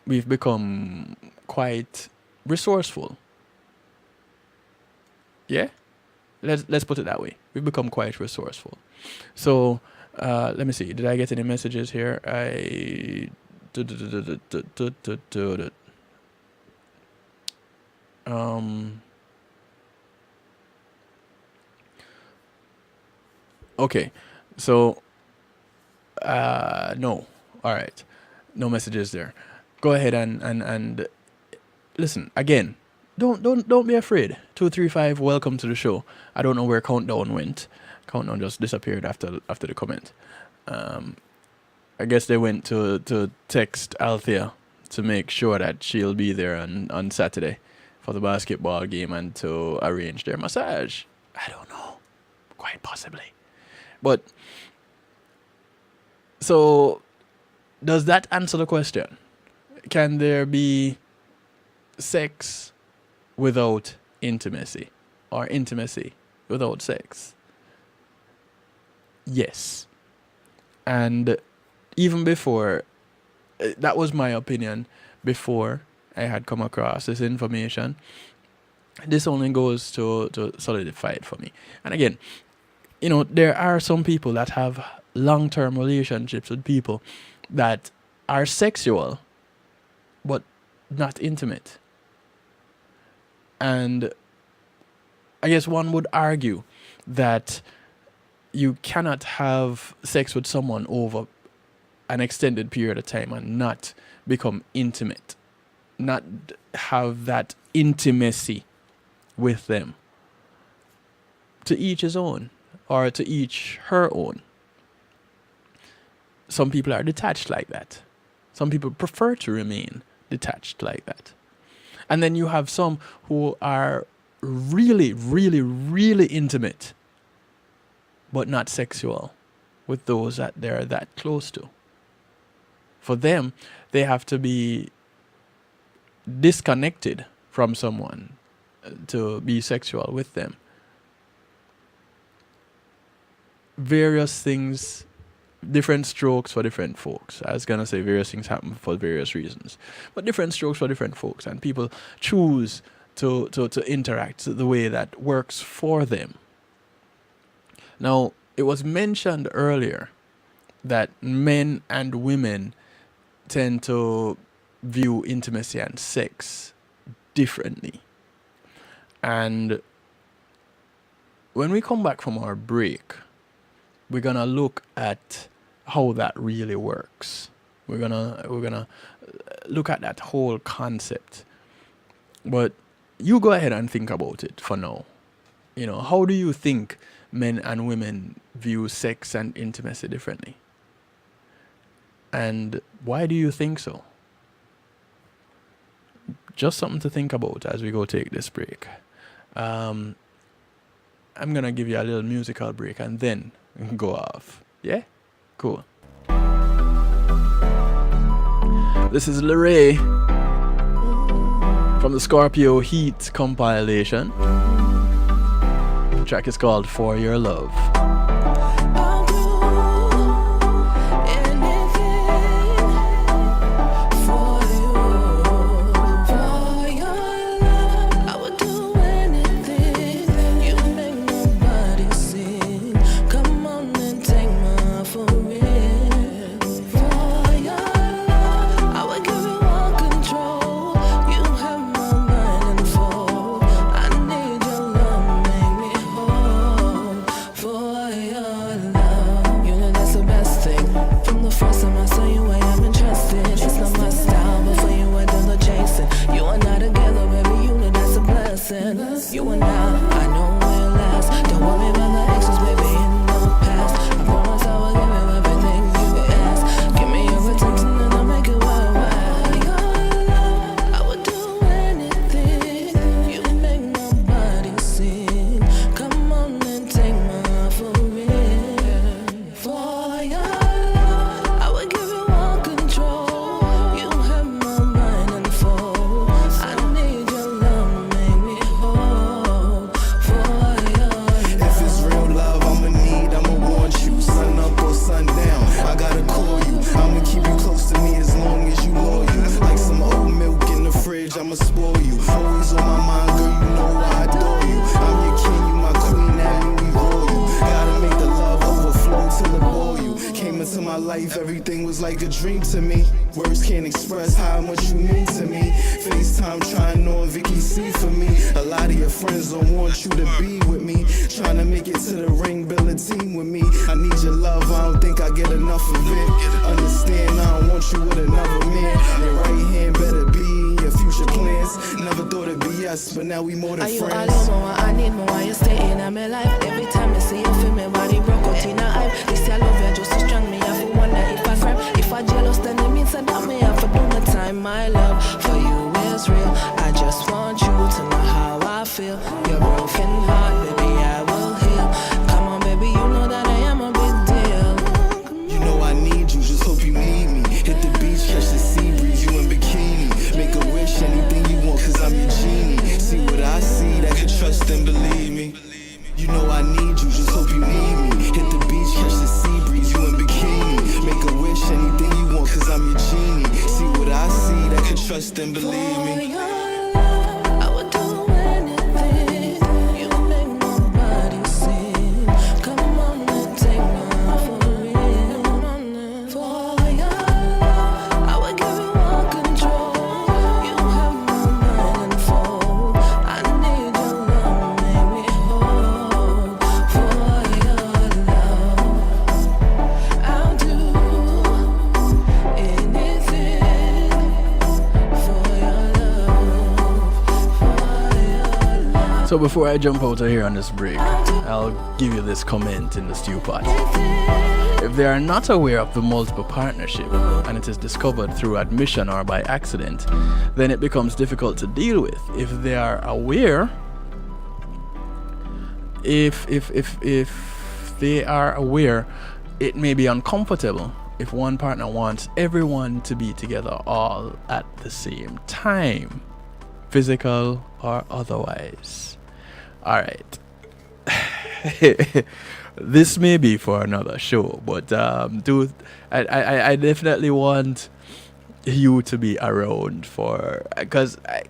we've become quite resourceful. Yeah? Let's put it that way. We've become quite resourceful. So, let me see. Did I get any messages here? Okay. So, no. All right. No messages there. Go ahead and listen again. Don't be afraid. 235, welcome to the show. I don't know where Countdown went. Countdown just disappeared after the comment. I guess they went to text Althea to make sure that she'll be there on Saturday for the basketball game and to arrange their massage. I don't know. Quite possibly. But so does that answer the question? Can there be sex without intimacy, or intimacy without sex? Yes. And even before, that was my opinion before I had come across this information. This only goes to solidify it for me. And again, there are some people that have long-term relationships with people that are sexual but not intimate. And I guess one would argue that you cannot have sex with someone over an extended period of time and not become intimate, not have that intimacy with them. To each his own, or to each her own. Some people are detached like that. Some people prefer to remain detached like that. And then you have some who are really, really, really intimate, but not sexual with those that they're that close to. For them, they have to be disconnected from someone to be sexual with them. Various things, different strokes for different folks. I was going to say various things happen for various reasons, but different strokes for different folks, and people choose to interact the way that works for them. Now, it was mentioned earlier that men and women tend to view intimacy and sex differently. And when we come back from our break, we're gonna look at how that really works. We're gonna look at that whole concept. But you go ahead and think about it for now. How do you think men and women view sex and intimacy differently? And why do you think so? Just something to think about as we go take this break. I'm going to give you a little musical break, and then go off. Yeah? Cool. This is Leray from the Scorpio Heat compilation. The track is called For Your Love. I'll do anything for you, for your love. I would do anything. You make nobody sing. Come on and take my for real. For your love, I would give you all control. You have my mind in full. I need your love, make me whole. For your love, you know that's the best thing. From the first time I saw you, I am interested. It's not my style, but for you I do the chasing. You and I together, baby, you know that's a blessing. You and I know we'll last. Don't worry about the exes, baby, in the past. I promise I will give you everything you ask. Give me your attention and I'll make it wild, wild. For your love, I would do anything. You make nobody sing. Come on and take my for real. For your love, I would give you all control. You have my mind in full. I need your love, make me whole. For your love. If it's real love, I'ma want you. Sun up or sun down, I gotta call you. I'ma keep you close to me as long as you loyal. Like some old milk in the fridge, I'ma spoil you. Always on my mind, girl, you know I adore you. I'm your king, you my queen, that mean we royal. Gotta make the love overflow till it bore you. Came into my life, everything was like a dream to me. Words can't express how much you mean to me. FaceTime trying on Vicky C for me. A lot of your friends don't want you to be with me. Trying to make it to the ring, build a team with me. I need your love, I don't think I get enough of it. Understand, I don't want you with another man. Your right hand better be in your future plans. Never thought it'd be us, but now we more than Are you all friends. over? I need more while you stay in my life. Every time I see you, feel me body broke out in a hype. This I love you just so strong, me I feel wonder if I cry. If I jealous, then it means that me have to do my time. My love for you is real. I just want you to know how I feel. Your broken heart, baby, I will heal. Come on, baby, you know that I am a big deal. You know I need you, just hope you need me. Hit the beach, catch the sea breeze, you in bikini. Make a wish, anything you want, cause I'm your genie. See what I see, that can trust and believe me. You know I need you, just hope you need me. Hit the beach, catch the sea breeze, you in bikini. Make a wish, anything you want, cause I'm your genie. See what I see, that can trust and believe For me. your love, I would do anything. You make nobody sing. Come on and take my for real. For your love, I would give you all control. You have my mind in full. I need your love, make me whole. For your love, I'll do anything. For your love. So before I jump out of here on this break, I'll give you this comment in the stew pot. If they are not aware of the multiple partnership and it is discovered through admission or by accident, then it becomes difficult to deal with. If they are aware, if they are aware, it may be uncomfortable if one partner wants everyone to be together all at the same time, physical or otherwise. All right. This may be for another show, but dude, I definitely want you to be around for, because I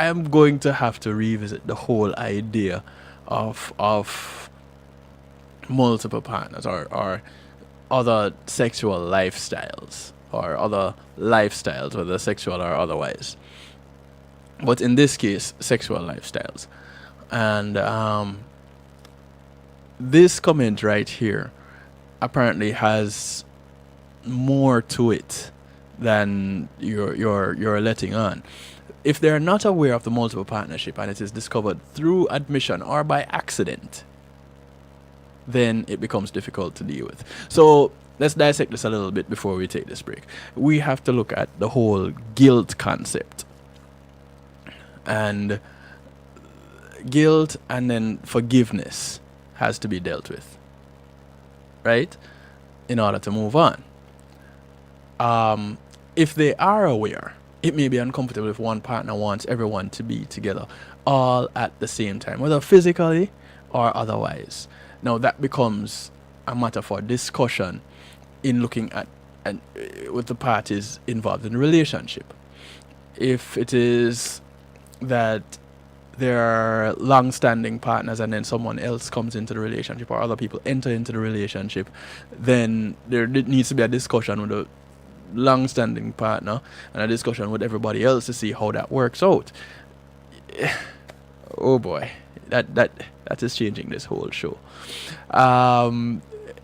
am going to have to revisit the whole idea of multiple partners or other sexual lifestyles or other lifestyles, whether sexual or otherwise. But in this case, sexual lifestyles. And this comment right here apparently has more to it than you're letting on. If they're not aware of the multiple partnership and it is discovered through admission or by accident, then it becomes difficult to deal with. So let's dissect this a little bit before we take this break. We have to look at the whole guilt concept. And guilt and then forgiveness has to be dealt with. right? In order to move on. If they are aware, it may be uncomfortable if one partner wants everyone to be together all at the same time, whether physically or otherwise. Now that becomes a matter for discussion in looking at and with the parties involved in the relationship. If it is that there are long-standing partners and then someone else comes into the relationship or other people enter into the relationship, then there needs to be a discussion with the long-standing partner and a discussion with everybody else to see how that works out. Oh boy, that is changing this whole show.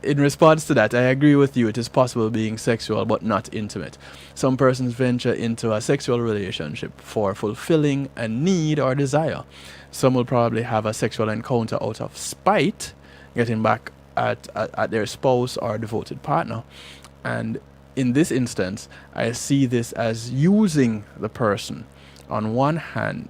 In response to that, I agree with you. It is possible being sexual but not intimate. Some persons venture into a sexual relationship for fulfilling a need or desire. Some will probably have a sexual encounter out of spite, getting back at their spouse or devoted partner. And in this instance, I see this as using the person on one hand,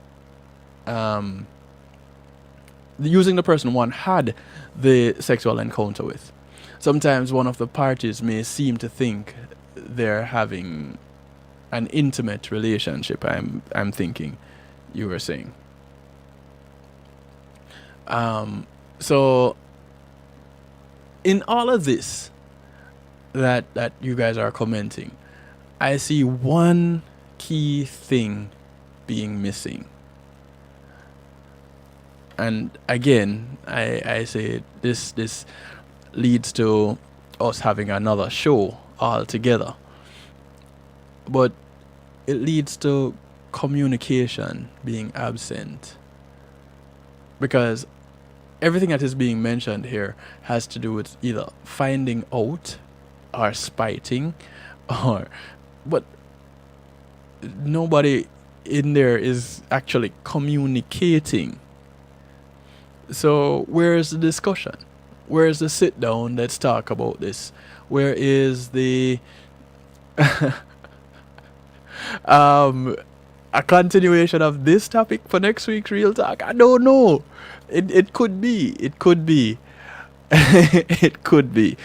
using the person one had the sexual encounter with. Sometimes one of the parties may seem to think they're having an intimate relationship. I'm thinking you were saying. So in all of this that you guys are commenting, I see one key thing being missing. And again, I say this leads to us having another show altogether. But it leads to communication being absent. Because everything that is being mentioned here has to do with either finding out or spiting but nobody in there is actually communicating. So where's the discussion? Where's the sit down? Let's talk about this. Where is the a continuation of this topic for next week's Real Talk? I don't know. It could be. It could be. It could be.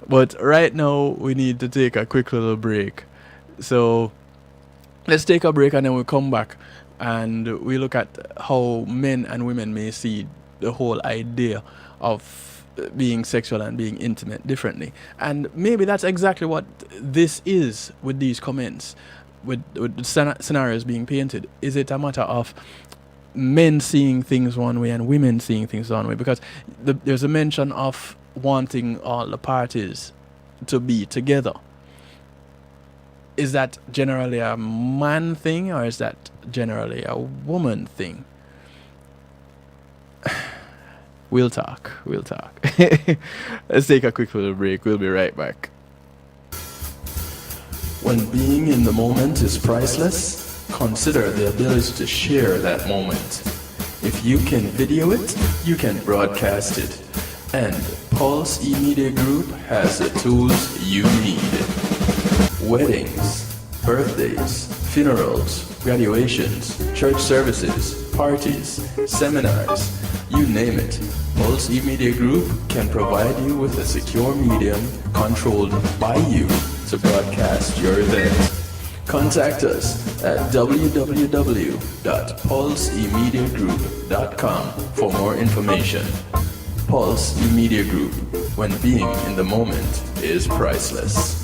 But right now we need to take a quick little break. So let's take a break and then we'll come back and we look at how men and women may see the whole idea of being sexual and being intimate differently. And maybe that's exactly what this is with these comments, with the scenarios being painted. Is it a matter of men seeing things one way and women seeing things one way? Because there's a mention of wanting all the parties to be together. Is that generally a man thing or is that generally a woman thing? We'll talk. Let's take a quick little break. We'll be right back. When being in the moment is priceless, consider the ability to share that moment. If you can video it, you can broadcast it. And Pulse E-Media Group has the tools you need. Weddings, birthdays, funerals, graduations, church services, parties, seminars, you name it. Pulse E-Media Group can provide you with a secure medium controlled by you to broadcast your event. Contact us at www.pulsemediagroup.com for more information. Pulse E-Media Group, when being in the moment is priceless.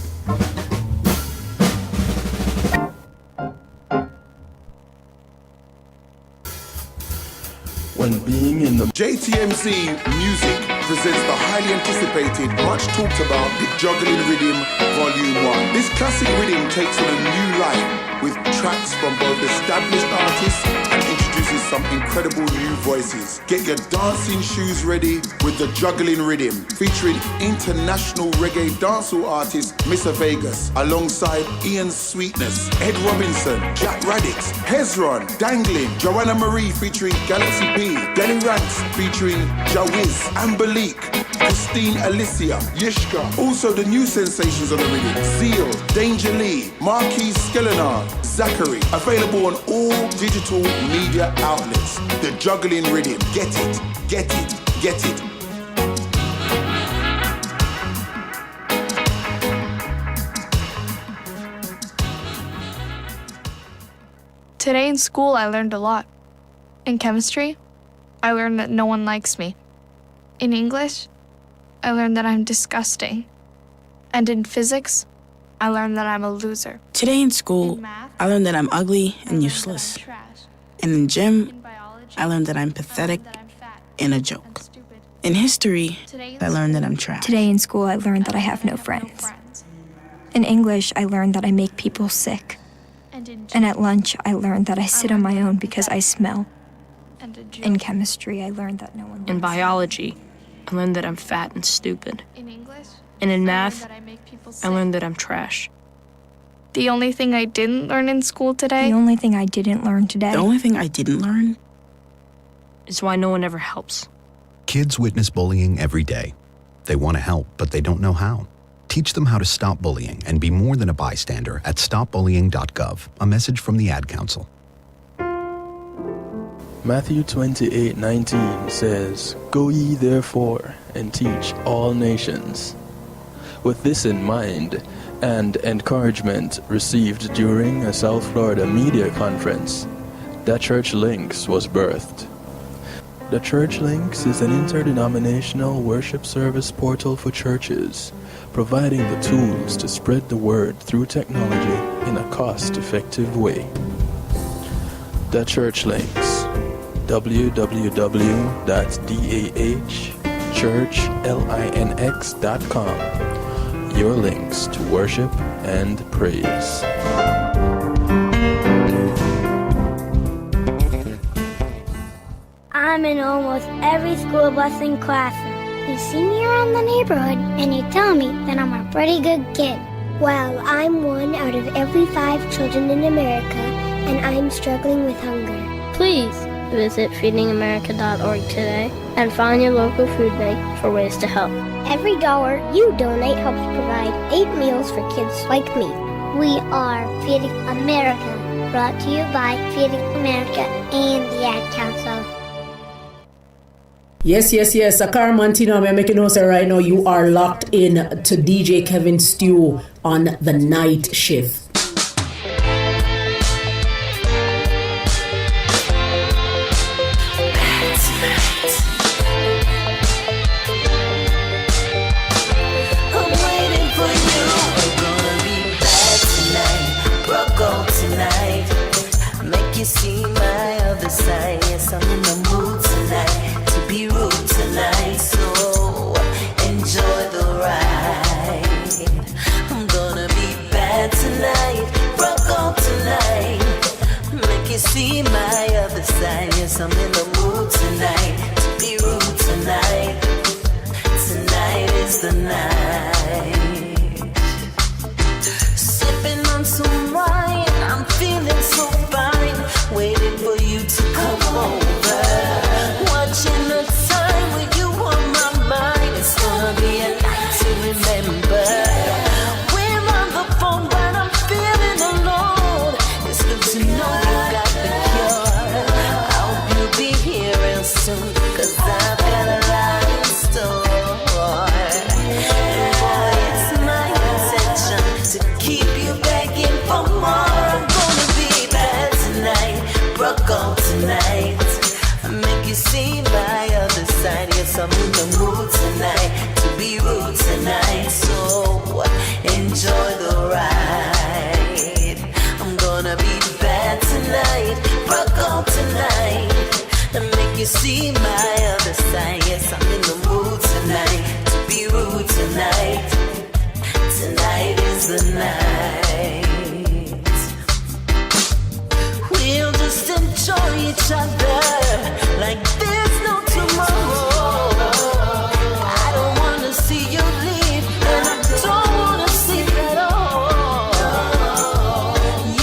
When being in the JTMZ Music presents the highly anticipated, much talked about The Juggling Rhythm Volume 1. This classic rhythm takes on a new life with tracks from both established artists and introduces some incredible new voices. Get your dancing shoes ready with The Juggling Rhythm, featuring international reggae dancehall artist Mr. Vegas, alongside Ian Sweetness, Ed Robinson, Jack Radix, Hezron, Dangling, Joanna Marie featuring Galaxy P, Denny Ranks featuring Jawiz, Ambalik, Christine Alicia, Yishka. Also the new sensations on the rhythm: Zeal, Danger Lee, Marquis Skelenar, Zachary. Available on all digital media outlets. The Juggling Rhythm. Get it, get it, get it. Today in school, I learned a lot. In chemistry, I learned that no one likes me. In English, I learned that I'm disgusting. And in physics, I learned that I'm a loser. Today in school, In math, I learned that I'm ugly I and learned useless. that I'm trash. And in gym, In biology, I learned that I'm I learned pathetic that I'm fat and a and joke. stupid. In history, Today I learned that I'm trash. Today in school, I learned that I have no friends. In English, I learned that I make people sick. And in And at lunch, I learned that I sit on my own because I smell. and a joke. In chemistry, I learned that no one In likes me. biology, I learned that I'm fat and stupid. In English, And in I learned math, that I make people I sick. learned that I'm trash. The only thing I didn't learn in school today The only thing I didn't learn today The only thing I didn't learn It's why no one ever helps. Kids witness bullying every day. They want to help, but they don't know how. Teach them how to stop bullying and be more than a bystander at stopbullying.gov. A message from the Ad Council. Matthew 28:19 says, "Go ye therefore and teach all nations." With this in mind, and encouragement received during a South Florida media conference, The Church Links was birthed. The Church Links is an interdenominational worship service portal for churches, providing the tools to spread the word through technology in a cost-effective way. The Church Links, www.dahchurchlinx.com. Your links to worship and praise. I'm in almost every school bus and classroom. You see me around the neighborhood and you tell me that I'm a pretty good kid. Well, I'm one out of every 5 children in America, and I'm struggling with hunger. Please visit feedingamerica.org today and find your local food bank for ways to help. Every dollar you donate helps provide 8 meals for kids like me. We are Feeding America, brought to you by Feeding America and the Ad Council. Yes. Sakar Mantino, I'm making notes right now. You are locked in to DJ Kevin Stew on the night shift. I'm waiting for you. We're gonna be bad tonight, broke out tonight. Make you see my other side. Yes, I'm in the mood tonight to be rude tonight. So enjoy the ride. I'm gonna be bad tonight, broke out tonight. Make you see my other side. Yes, I'm in the mood tonight to be rude tonight. Tonight is the night. Sipping on some wine, I'm feeling so fine. Waiting for you to come over. Watching the time when you on my mind. It's gonna be a night to remember. We're on the phone, but I'm feeling alone. It's good to know you got the cure. I hope you'll be here real soon, 'cause I've got a lot in store. And boy, it's my intention to keep you begging for more. I'm gonna be bad tonight, broke on tonight. Make you see my other side. Yes, I'm in the mood tonight to be rude tonight. So enjoy the ride. I'm gonna be bad tonight, broke on tonight. And make you see my other side. Yes, I'm in the mood tonight to be rude tonight. Tonight is the night. We'll just enjoy each other like there's no tomorrow. I don't wanna see you leave, and I don't wanna see at all.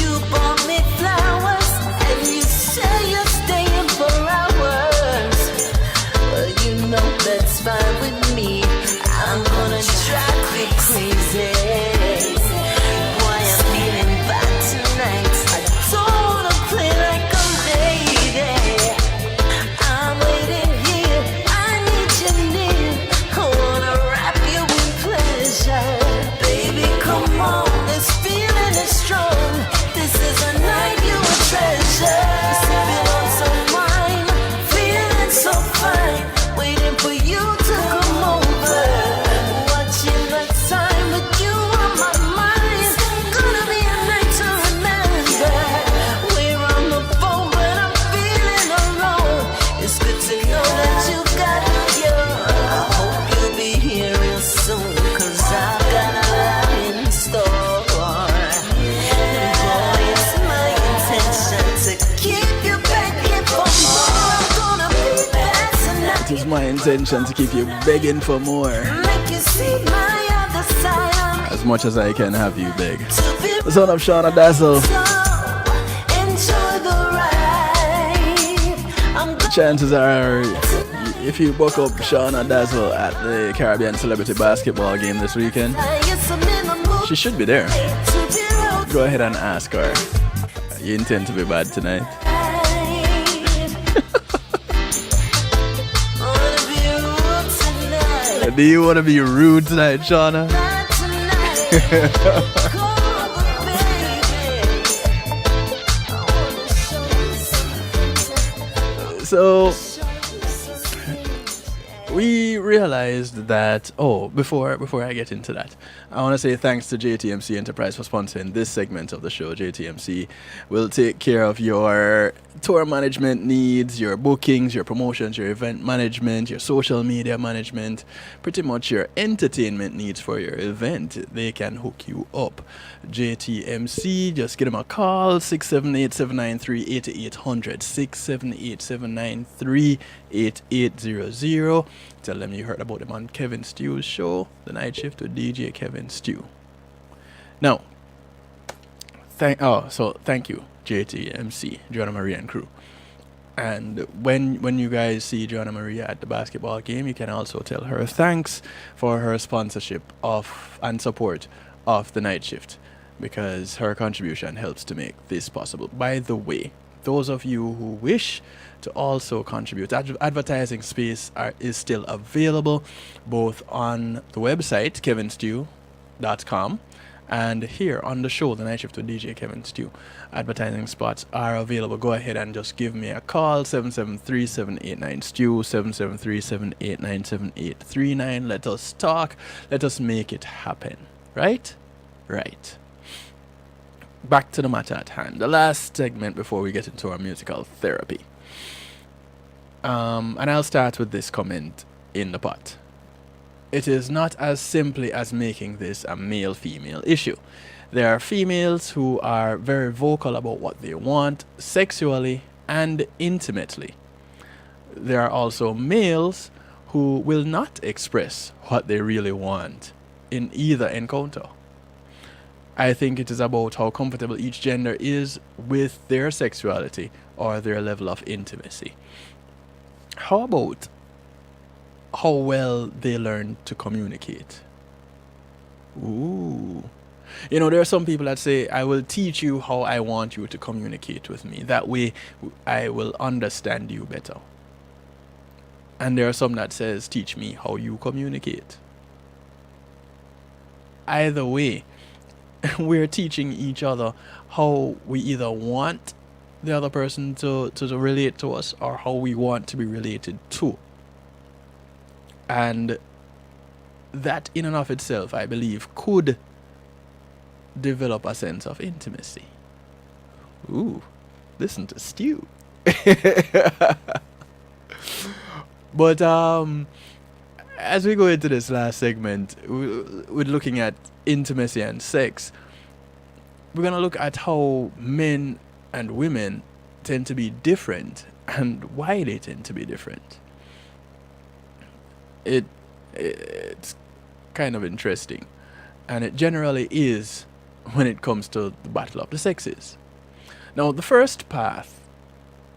You bought me flowers, and you say you're staying for hours. Well, you my intention to keep you begging for more. Make you see my other side. As much as I can have you beg. The son of Shauna Dazzle. Enjoy the ride. I'm Chances are, if you book up Shauna Dazzle at the Caribbean Celebrity Basketball game this weekend, she should be there. Go ahead and ask her. You intend to be bad tonight? Do you want to be rude tonight, Shauna? So we realized that before I get into that, I want to say thanks to JTMC Enterprise for sponsoring this segment of the show. JTMC will take care of your tour management needs, your bookings, your promotions, your event management, your social media management, pretty much your entertainment needs for your event. They can hook you up. JTMC, just give them a call, 678-793-8800, 678-793-8800. Tell them you heard about them on Kevin Stew's show, The Night Shift with DJ Kevin Stew. Now, thank you, JTMC, Joanna Marie and crew. And when you guys see Joanna Maria at the basketball game, you can also tell her thanks for her sponsorship of and support of The Night Shift, because her contribution helps to make this possible. By the way, those of you who wish to also contribute, advertising space is still available both on the website kevinstew.com and here on the show, The Night Shift with DJ Kevin Stew. Advertising spots are available. Go ahead and just give me a call, 773-789-STEW, 773-789-7839. Let us talk. Let us make it happen. Right? Right. Back to the matter at hand. The last segment before we get into our musical therapy. And I'll start with this comment in the pot. It is not as simply as making this a male-female issue. There are females who are very vocal about what they want sexually and intimately. There are also males who will not express what they really want in either encounter. I think it is about how comfortable each gender is with their sexuality or their level of intimacy. How about how well they learn to communicate? Ooh. You know, there are some people that say, I will teach you how I want you to communicate with me. That way I will understand you better. And there are some that says, teach me how you communicate. Either way, we're teaching each other how we either want the other person to relate to us or how we want to be related to. And that in and of itself, I believe, could develop a sense of intimacy. Ooh, listen to Stew. But as we go into this last segment, we're looking at intimacy and sex. We're going to look at how men and women tend to be different and why they tend to be different. It's kind of interesting, and it generally is when it comes to the battle of the sexes. Now, the first path,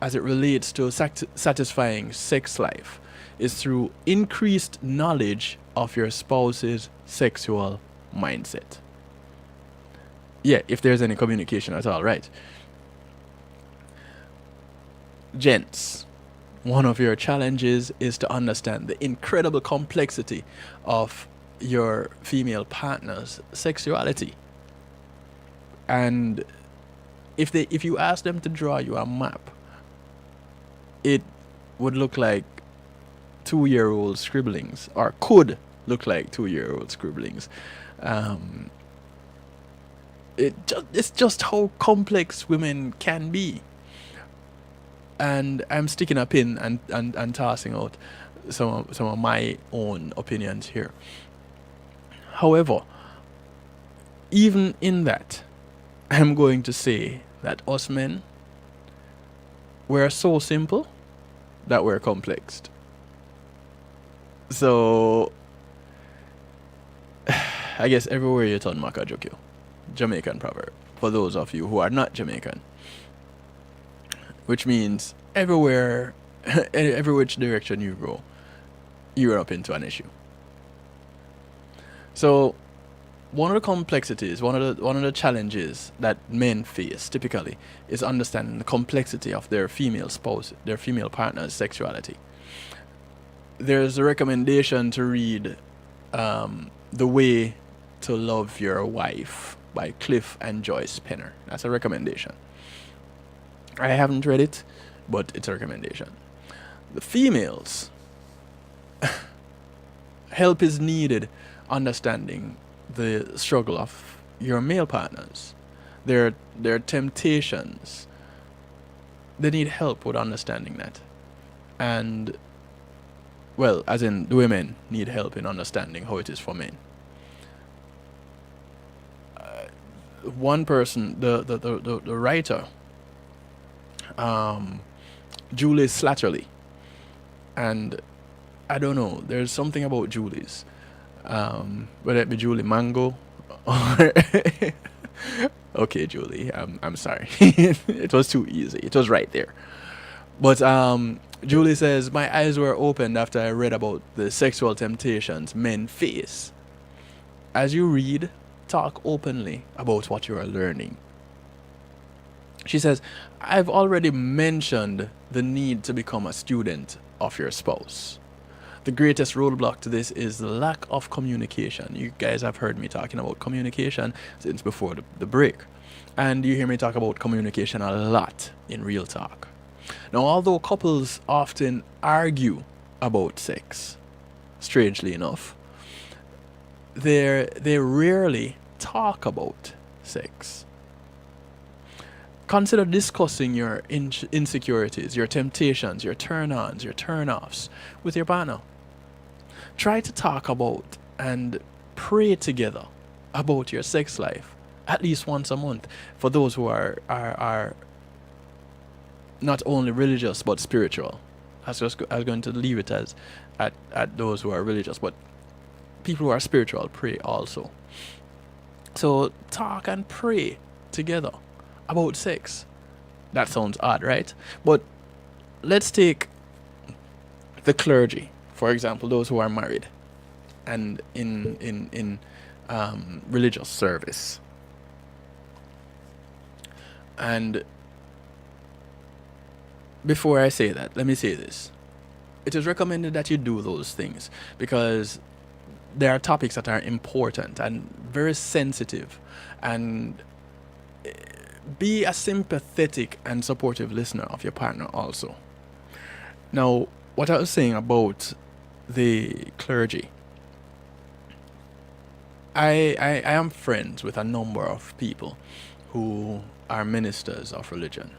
as it relates to satisfying sex life, is through increased knowledge of your spouse's sexual mindset. Yeah, if there's any communication at all, right? Gents, one of your challenges is to understand the incredible complexity of your female partner's sexuality. And if you ask them to draw you a map, it would look like 2-year-old scribblings, or could look like 2-year-old scribblings. It's just how complex women can be. And I'm sticking a pin and tossing out some of my own opinions here. However, even in that, I'm going to say that us men, we're so simple that we're complexed. So I guess everywhere you turn Makajokyo, Jamaican proverb, for those of you who are not Jamaican, which means everywhere, every which direction you go, you're up into an issue. So one of the complexities, one of the challenges that men face typically is understanding the complexity of their female spouse, their female partner's sexuality. There's a recommendation to read The Way to Love Your Wife by Cliff and Joyce Penner. That's a recommendation. I haven't read it, but it's a recommendation. The females, help is needed understanding the struggle of your male partners, their temptations. They need help with understanding that. And, well, as in the women need help in understanding how it is for men. One person, the writer, Julie Slattery, and I don't know, there's something about Julie's, whether it be Julie Mango or okay, Julie, I'm sorry. It was too easy. It was right there. But Julie says, my eyes were opened after I read about the sexual temptations men face. As you read, talk openly about what you are learning. She says, I've already mentioned the need to become a student of your spouse. The greatest roadblock to this is the lack of communication. You guys have heard me talking about communication since before the break. And you hear me talk about communication a lot in Real Talk. Now, although couples often argue about sex, strangely enough, they rarely talk about sex. Consider discussing your insecurities, your temptations, your turn-ons, your turn-offs with your partner. Try to talk about and pray together about your sex life at least once a month for those who are not only religious but spiritual. I was going to leave it as at those who are religious, but people who are spiritual pray also. So talk and pray together about sex. That sounds odd, right? But let's take the clergy, for example, those who are married and in religious service. And before I say that, let me say this. It is recommended that you do those things because there are topics that are important and very sensitive, and be a sympathetic and supportive listener of your partner also. Now, what I was saying about the clergy, I am friends with a number of people who are ministers of religion.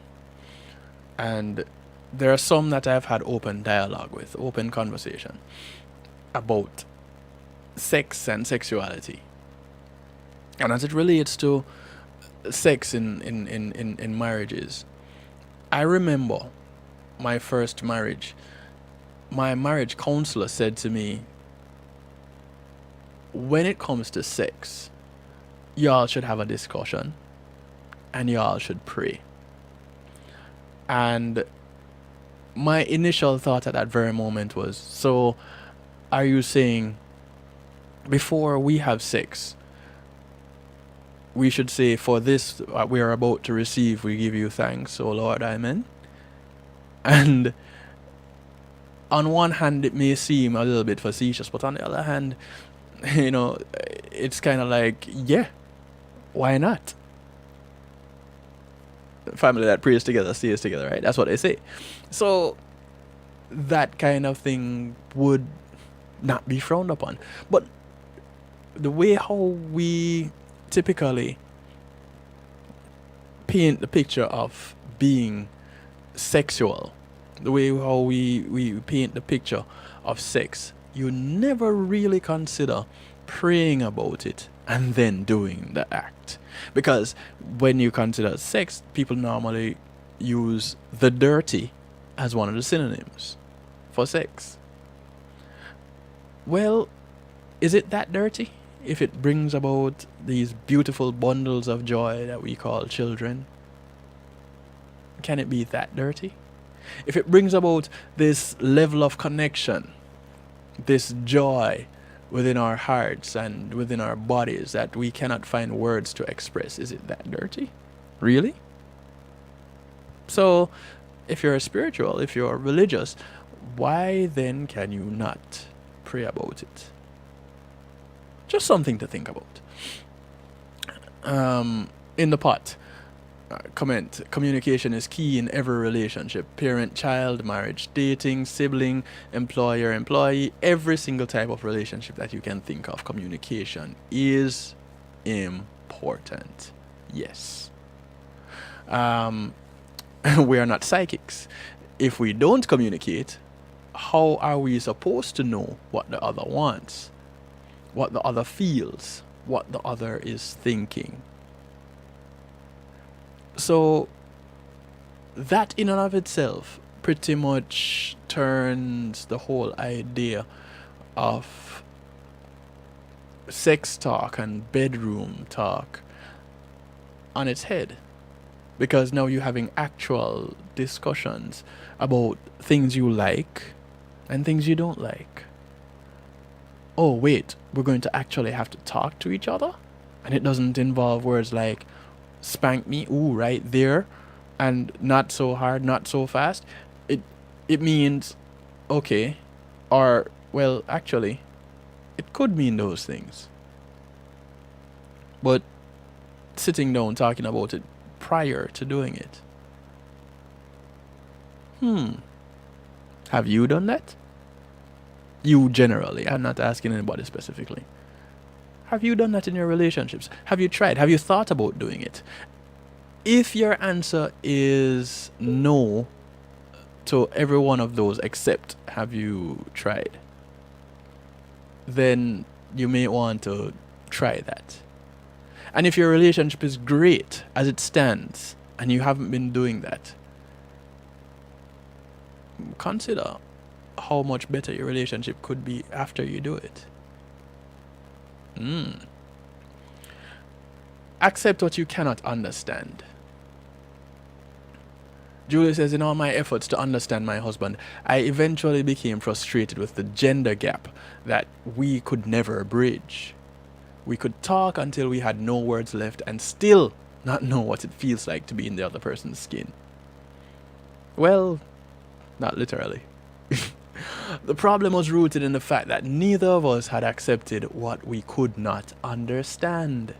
And there are some that I've had open dialogue with, open conversation about sex and sexuality. And as it relates to sex in marriages, I remember my first marriage. My marriage counselor said to me, when it comes to sex, y'all should have a discussion and y'all should pray. And my initial thought at that very moment was, so are you saying before we have sex, we should say, for this we are about to receive, we give you thanks, O Lord, amen? And on one hand, it may seem a little bit facetious, but on the other hand, it's kind of like, yeah, why not? Family that prays together stays together, right? That's what they say. So that kind of thing would not be frowned upon. But the way how we typically paint the picture of being sexual, the way how we paint the picture of sex, you never really consider praying about it and then doing the act. Because when you consider sex, people normally use the dirty as one of the synonyms for sex. Well, is it that dirty? If it brings about these beautiful bundles of joy that we call children, can it be that dirty? If it brings about this level of connection, this joy within our hearts and within our bodies that we cannot find words to express, is it that dirty? Really? So, if you're spiritual, if you're religious, why then can you not pray about it? Just something to think about. In the pot, comment, communication is key in every relationship. Parent, child, marriage, dating, sibling, employer, employee, every single type of relationship that you can think of, communication is important. Yes. We are not psychics. If we don't communicate, how are we supposed to know what the other wants, what the other feels, what the other is thinking? So that in and of itself pretty much turns the whole idea of sex talk and bedroom talk on its head. Because now you're having actual discussions about things you like and things you don't like. Oh, wait, we're going to actually have to talk to each other? And it doesn't involve words like spank me, ooh, right there, and not so hard, not so fast. It means, okay, or, well, actually, it could mean those things. But sitting down talking about it prior to doing it. Have you done that? You generally. I'm not asking anybody specifically. Have you done that in your relationships? Have you tried? Have you thought about doing it? If your answer is no to every one of those except have you tried, then you may want to try that. And if your relationship is great as it stands and you haven't been doing that, consider how much better your relationship could be after you do it. Accept what you cannot understand. Julie says, in all my efforts to understand my husband, I eventually became frustrated with the gender gap that we could never bridge. We could talk until we had no words left and still not know what it feels like to be in the other person's skin. Well, not literally. The problem was rooted in the fact that neither of us had accepted what we could not understand.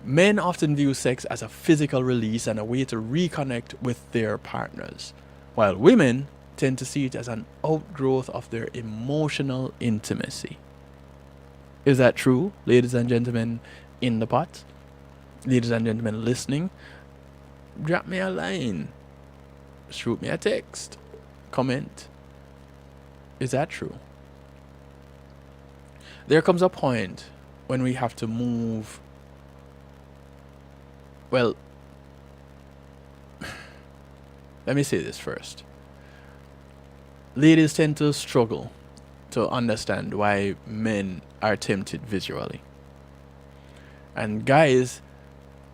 Men often view sex as a physical release and a way to reconnect with their partners, while women tend to see it as an outgrowth of their emotional intimacy. Is that true, ladies and gentlemen in the pot? Ladies and gentlemen listening? Drop me a line. Shoot me a text. Comment. Is that true? There comes a point when we have to move. Well, let me say this first. Ladies tend to struggle to understand why men are tempted visually. And guys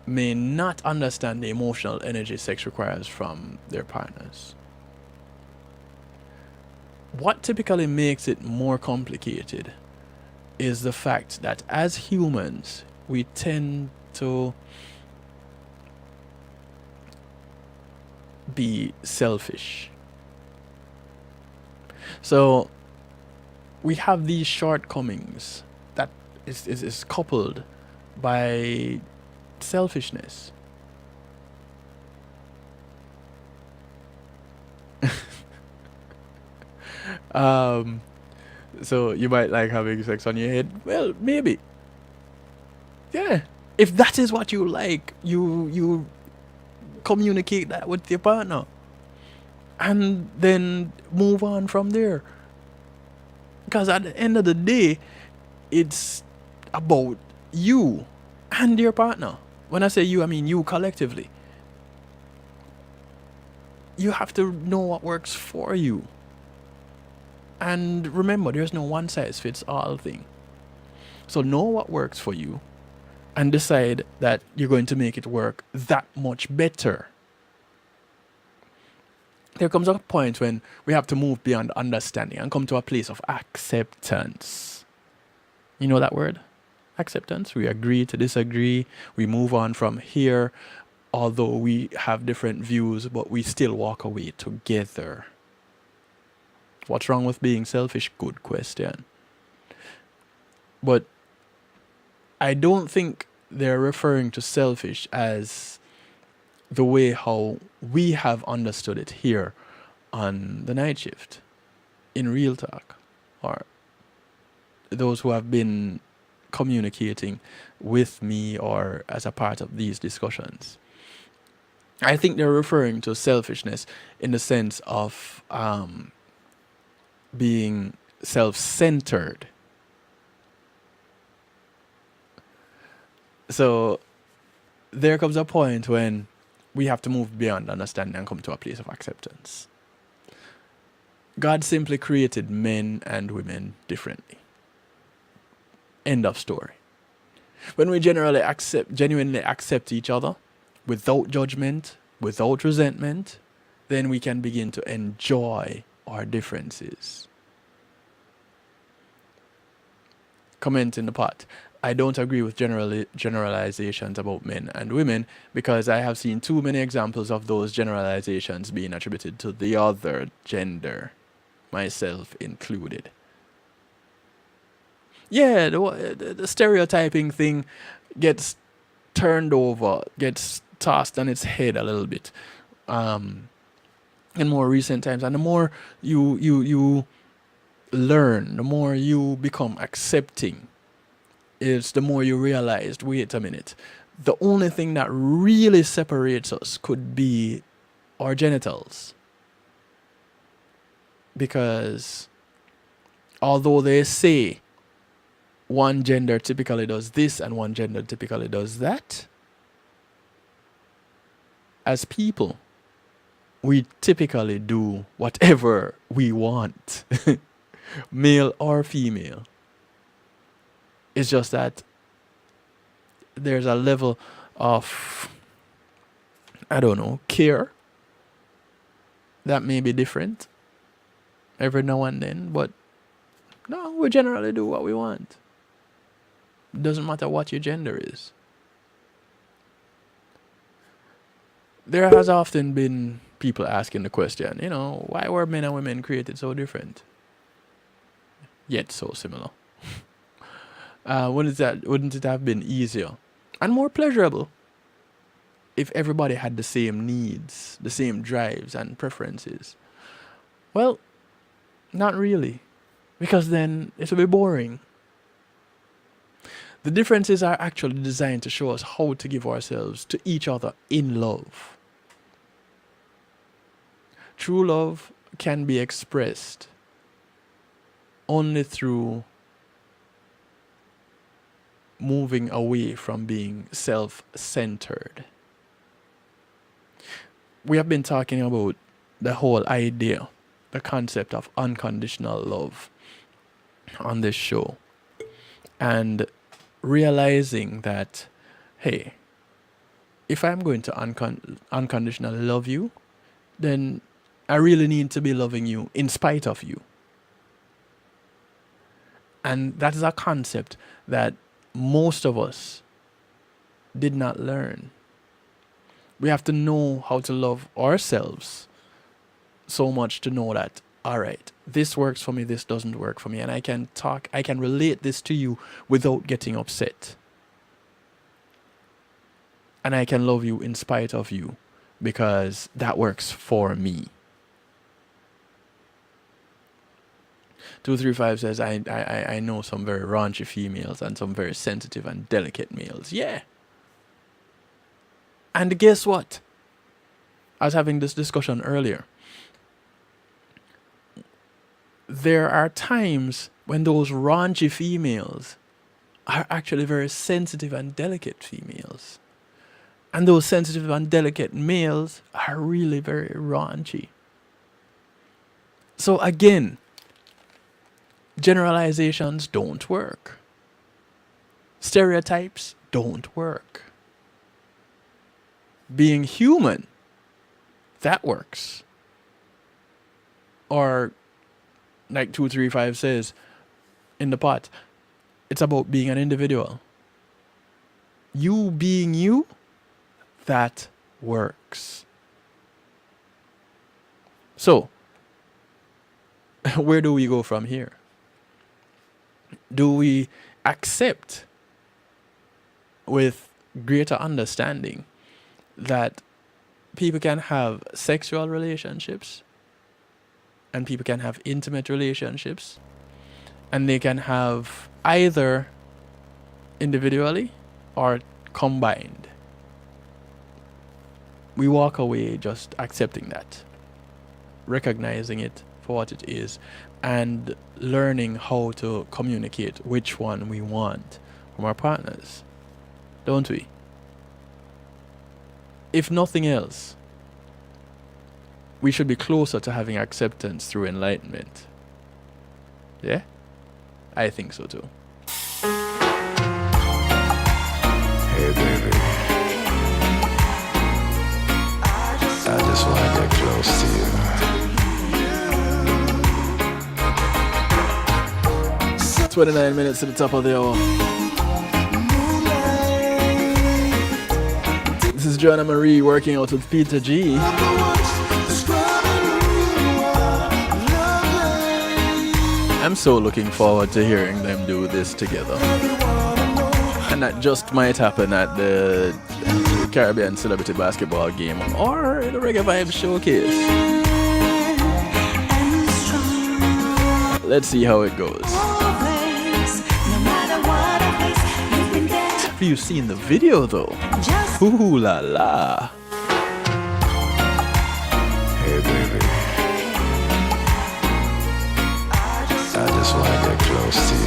may not understand the emotional energy sex requires from their partners. What typically makes it more complicated is the fact that as humans, we tend to be selfish. So we have these shortcomings that is coupled by selfishness. So you might like having sex on your head. Well, maybe. Yeah. If that is what you like, you communicate that with your partner. And then move on from there. Because at the end of the day, it's about you and your partner. When I say you, I mean you collectively. You have to know what works for you. And remember, there's no one size fits all thing. So know what works for you and decide that you're going to make it work that much better. There comes a point when we have to move beyond understanding and come to a place of acceptance. You know that word? Acceptance. We agree to disagree. We move on from here, although we have different views, but we still walk away together. What's wrong with being selfish? Good question. But I don't think they're referring to selfish as the way how we have understood it here on the night shift in Real Talk, or those who have been communicating with me or as a part of these discussions. I think they're referring to selfishness in the sense of being self-centered. So there comes a point when we have to move beyond understanding and come to a place of acceptance. God simply created men and women differently. End of story. When we genuinely accept each other without judgment, without resentment, then we can begin to enjoy our differences. Comment in the pot. I don't agree with generalizations about men and women because I have seen too many examples of those generalizations being attributed to the other gender, myself included. Yeah, the stereotyping thing gets turned over, gets tossed on its head a little bit in more recent times. And the more you learn, the more you become accepting, is the more you realize, wait a minute, the only thing that really separates us could be our genitals. Because although they say one gender typically does this and one gender typically does that, as people, we typically do whatever we want, male or female. It's just that there's a level of, I don't know, care that may be different every now and then, but no, we generally do what we want. It doesn't matter what your gender is. There has often been people asking the question, why were men and women created so different, yet so similar? Wouldn't it have been easier and more pleasurable if everybody had the same needs, the same drives and preferences? Well, not really, because then it will be boring. The differences are actually designed to show us how to give ourselves to each other in love. True love can be expressed only through moving away from being self-centered. We have been talking about the whole idea, the concept of unconditional love on this show, and realizing that, hey, if I'm going to unconditionally love you, then I really need to be loving you in spite of you. And that is a concept that most of us did not learn. We have to know how to love ourselves so much to know that, all right, this works for me, this doesn't work for me, and I can relate this to you without getting upset. And I can love you in spite of you because that works for me. 235 says, I know some very raunchy females and some very sensitive and delicate males. Yeah. And guess what? I was having this discussion earlier. There are times when those raunchy females are actually very sensitive and delicate females. And those sensitive and delicate males are really very raunchy. So again, Generalizations don't work. Stereotypes don't work. Being human, that works. Or, like 235 says in the pot, it's about being an individual. You being you, that works. So, where do we go from here? Do we accept with greater understanding that people can have sexual relationships and people can have intimate relationships and they can have either individually or combined? We walk away just accepting that, recognizing it for what it is, and learning how to communicate which one we want from our partners, don't we? If nothing else, we should be closer to having acceptance through enlightenment. Yeah? I think so too. Hey baby, I just want to get close to you. 29 minutes to the top of the hour. This is Joanna Marie working out with Peter G. I'm so looking forward to hearing them do this together. And that just might happen at the Caribbean Celebrity Basketball game or the Reggae Vibe Showcase. Let's see how it goes. Have you seen the video though? Ooh la la. Hey baby, I just want to get close to you.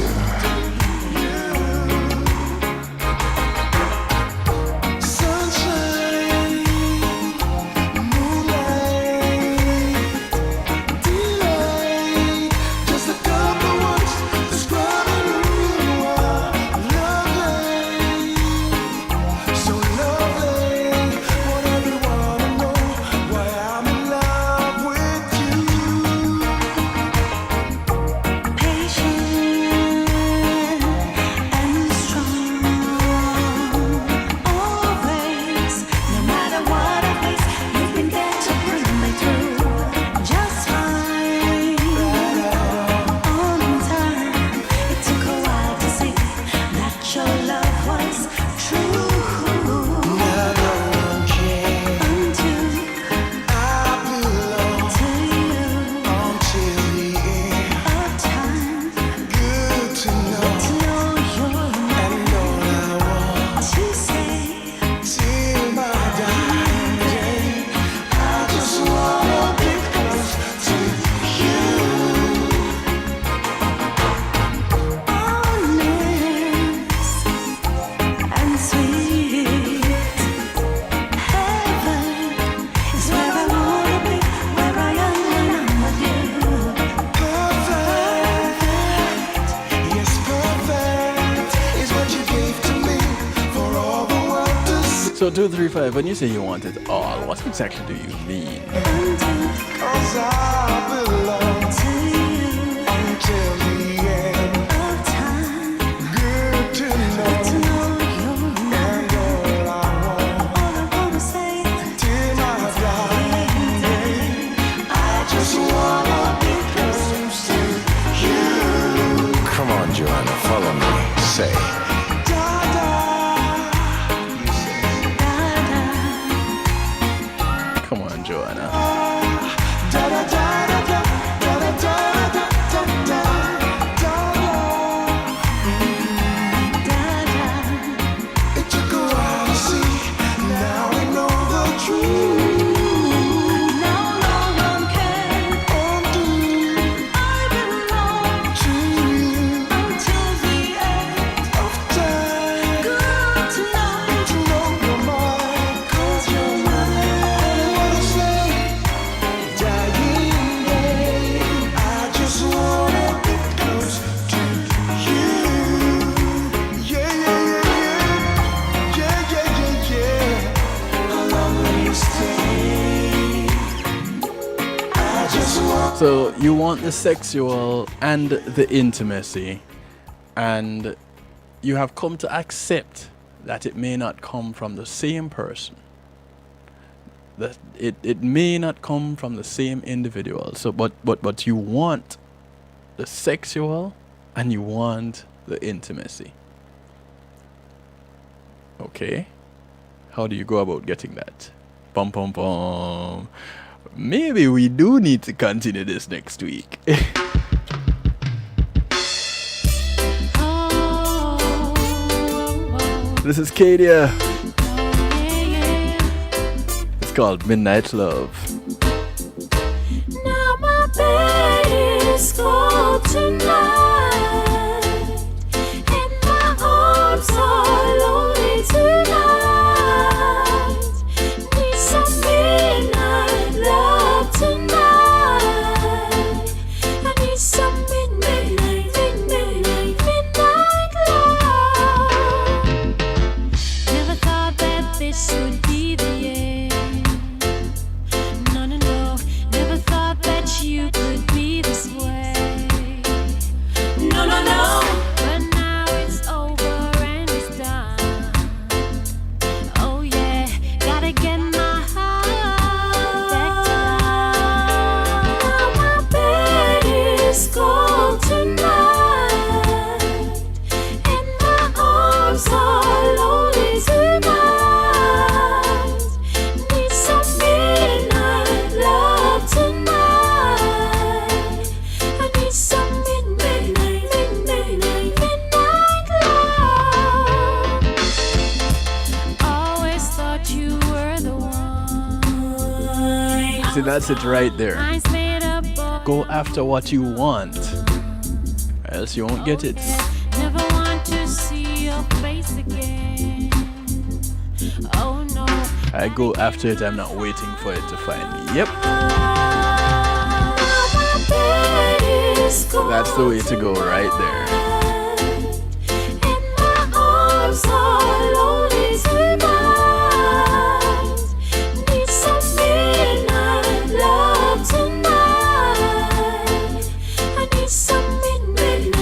So 235, when you say you want it all, what exactly do you mean? Cause I belong to you until the end of time. Good to know you, and all I wanna say till my dying day, I just wanna be close to you. Come on, Joanna, follow me. Say. Come on, Joanna. So you want the sexual and the intimacy, and you have come to accept that it may not come from the same person. That it may not come from the same individual. So but you want the sexual and you want the intimacy. Okay. How do you go about getting that? Pum pum pum. Maybe we do need to continue this next week. This is Kadia. It's called Midnight Love. Now my bed is cold tonight, and my arms are lonely tonight. Need some midnight love tonight. I need some midnight love. Never thought that this would be the end. No, no, no. Never thought that you could be this way. No, no, no. But now it's over and it's done. Oh yeah, gotta get my heart back down. My bed is cold tonight, and my arms are lonely tonight. Need some midnight love tonight. I need some midnight love. Always thought you were the one. See, that's it right there. Minds made up, Go after what you want, or else you won't get it. never want to see your face again. Oh no. I go after it, I'm not waiting for it to find me. Yep, that's the way to go right there. Arms are lonely tonight. Need some midnight love tonight. I need some midnight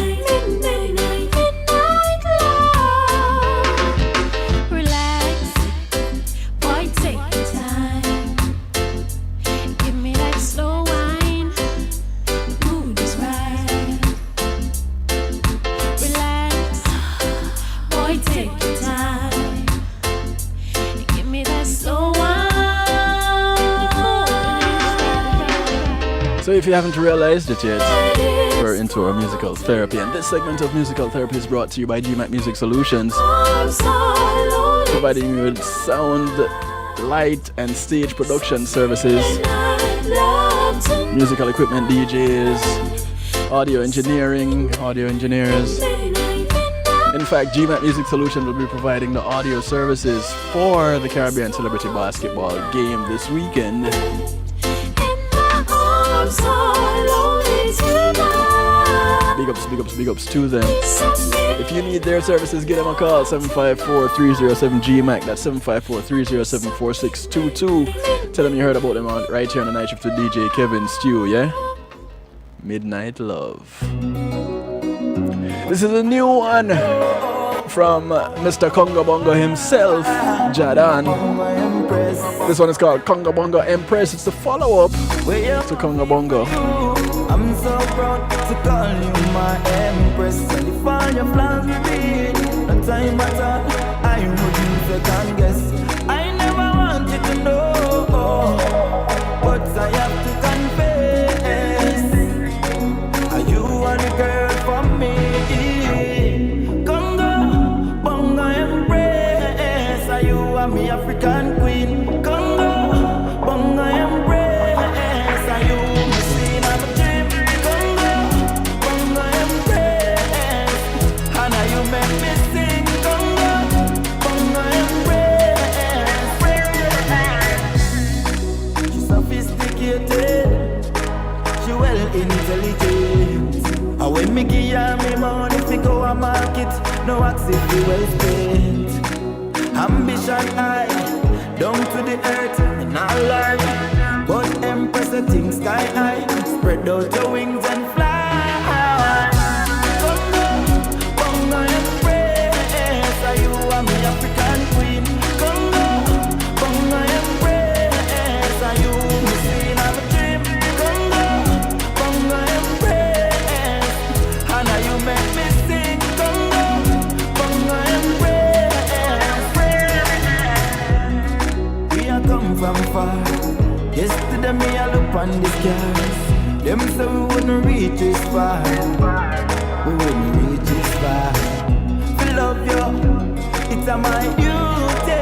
love. Relax, boy, take your time. Give me that slow wine. Mood is right. Relax, boy, take your time. Give me that slow wine. So if you haven't realized it yet, we're into our musical therapy, and this segment of musical therapy is brought to you by GMAC Music Solutions, providing you with sound, light, and stage production services, musical equipment, DJs, audio engineering, audio engineers. In fact, GMAC Music Solutions will be providing the audio services for the Caribbean Celebrity Basketball game this weekend. Arms are lonely tonight. Big ups to them. If you need their services, give them a call, 754-307-GMAC. That's 754-307-4622. Tell them you heard about them right here on the night shift with DJ Kevin Stew, yeah? Midnight Love. This is a new one from Mr. Congo Bongo himself, Jadan. This one is called Congo Bongo Empress. It's the follow-up to Congo Bongo. I'm so proud to call you my empress. And if all your plans will be no time at all, I wouldn't second guess. I never wanted to know, but I have to confess. Are you are the girl for me? Congo, Bongo Empress. Are you are me African queen? Congo, Bongo Empress. Are you my queen of a dream? Congo, Bongo Empress. And are you make me sing? Congo, Bongo Empress. She's sophisticated, she well intelligent. And when me give her me money to go a market, no ask if you well spent. Ambition high, down to the earth, and all learn. But Empress a thing sky high. spread out your wings and fly. Congo, Congo embrace, are you are my African queen. Congo, Congo embrace, are you me seen of a dream. Congo, Congo embrace, and are you make me sing. Congo, Congo embrace. We are come from far. Yesterday me a look on the skies. Them say we wouldn't reach this far. We wouldn't reach this far. We love you, it's a my duty.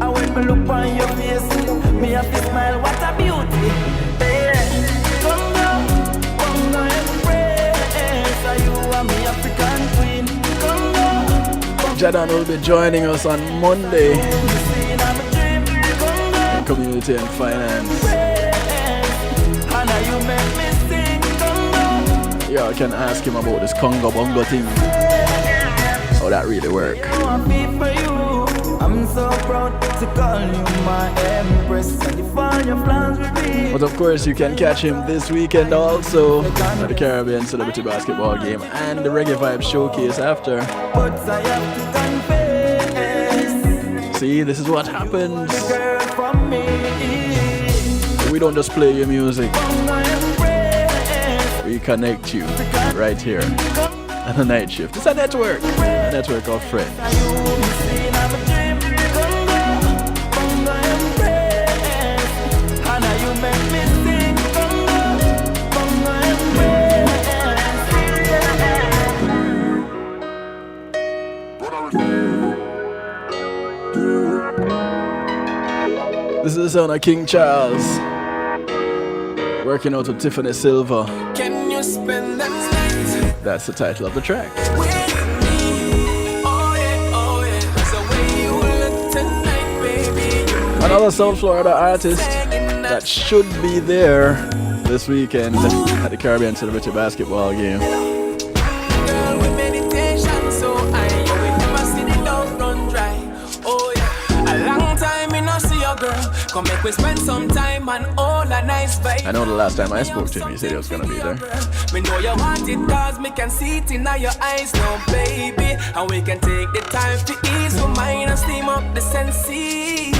And when me look on your face, me have to smile, what a beauty. Congo, Congo embrace, are you are me African queen. Congo, Jadan will be joining us on Monday in Community and Finance. Y'all can ask him about this Congo Bongo thing. How that really work. I'm so proud to call you my empress. But of course you can catch him this weekend also at the Caribbean Celebrity Basketball Game and the Reggae Vibe Showcase after. See, this is what happens. We don't just play your music. We connect you right here at the night shift. It's a network of friends. This is the sound of King Charles working out with Tiffany Silva. Can you spend the night? That's the title of the track. Oh yeah, the way you look tonight, baby. Another South Florida artist that should be there this weekend at the Caribbean Celebrity Basketball Game. Girl, with meditation, so I will never see the love run dry. Oh yeah, a long time me no see your girl. Come make we spend some time and all a nice vibe. I know the last time I spoke to him, he said he was gonna be there. Me know you want it cause me can see it in your eyes now, baby. And we can take the time to ease your mind and steam up the sensei.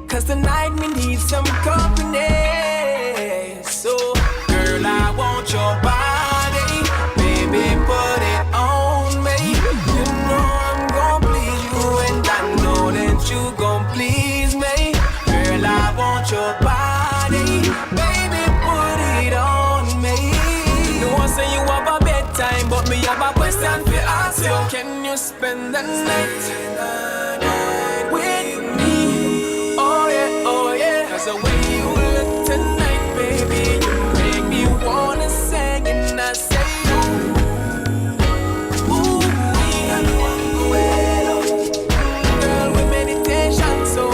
Cause tonight me need some company. So, girl, I want your body. Baby, put it on me. You know I'm gon' please you and I know that you gon' please me. Girl, I want your body. Baby, put it on me. No one say you have a bedtime, but me have a question to ask you. Can you spend the night with me? Oh yeah, cause the way you look tonight, baby, you make me wanna sing and I say, ooh, girl, with meditation, so I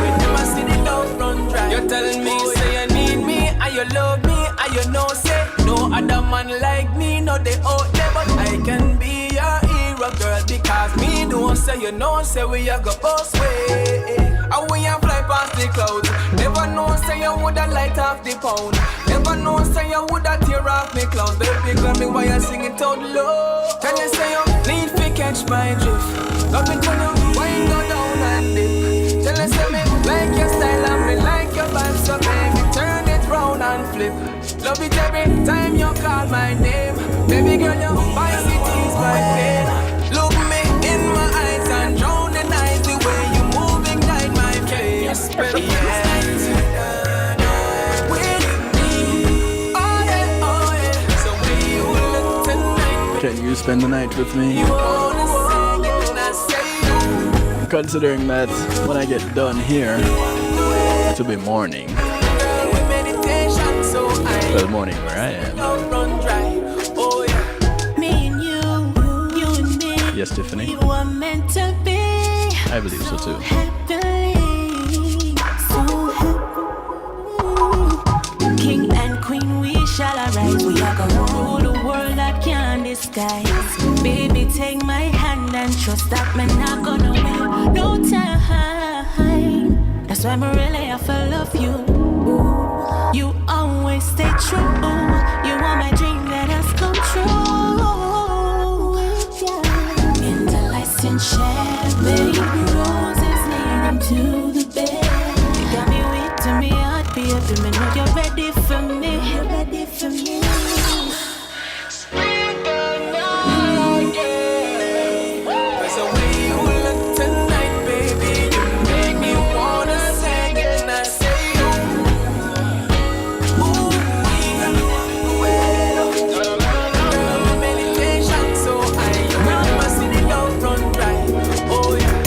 will never see the love run dry. You tell me, say you need me, and you love me, and you know, say, no other man like me, no they out there, but I can be your hero, girl, because me don't say, you know, say we are go both way. And when you fly past the clouds, never know say you woulda light off the pound. Never know say you woulda tear off me clothes. Baby, girl, me why you sing it out low. Tell you say you need to catch my drift. Love it when you wind go down and dip. Tell you say me like your style and me like your vibe, so baby turn it round and flip. Love it every time you call my name. Baby girl, you find it ease my pain. Look me in my eyes and drown the night the way you move ignite my flame. Spend the night with me. Oh yeah. So when you look tonight, Can you spend the night with me? you wanna sing it and I say, Considering that when I get done here, it'll be morning. girl, with meditation, so I Well, morning where I am. love run dry. Oh yeah. Me and you and me. Yes, Tiffany? You are meant to be. I believe so too. Happily, so happy. King and queen, we shall arise. We are gonna rule the world that can't disguise. Baby, take my hand and trust that me not gonna wait no time. That's why I'm really I love you. You always stay true. You are my dream that has come true. In the lights and champagne, roses leading to the bed. You got me weak to me, heart beat. Me know you're ready for me. You're ready for me. There's a way you look tonight, baby. You make me wanna sing and I say, meditation, so I must see the love run right. Oh yeah.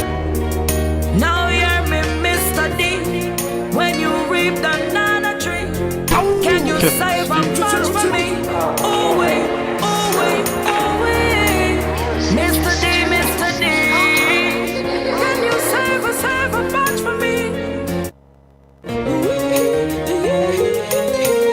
Now hear me, Mr. D. When you reap the nana tree, can you save a much for me? Oh wait, oh wait, oh wait. Mr. D, Mr. D. Can you save a bunch for me?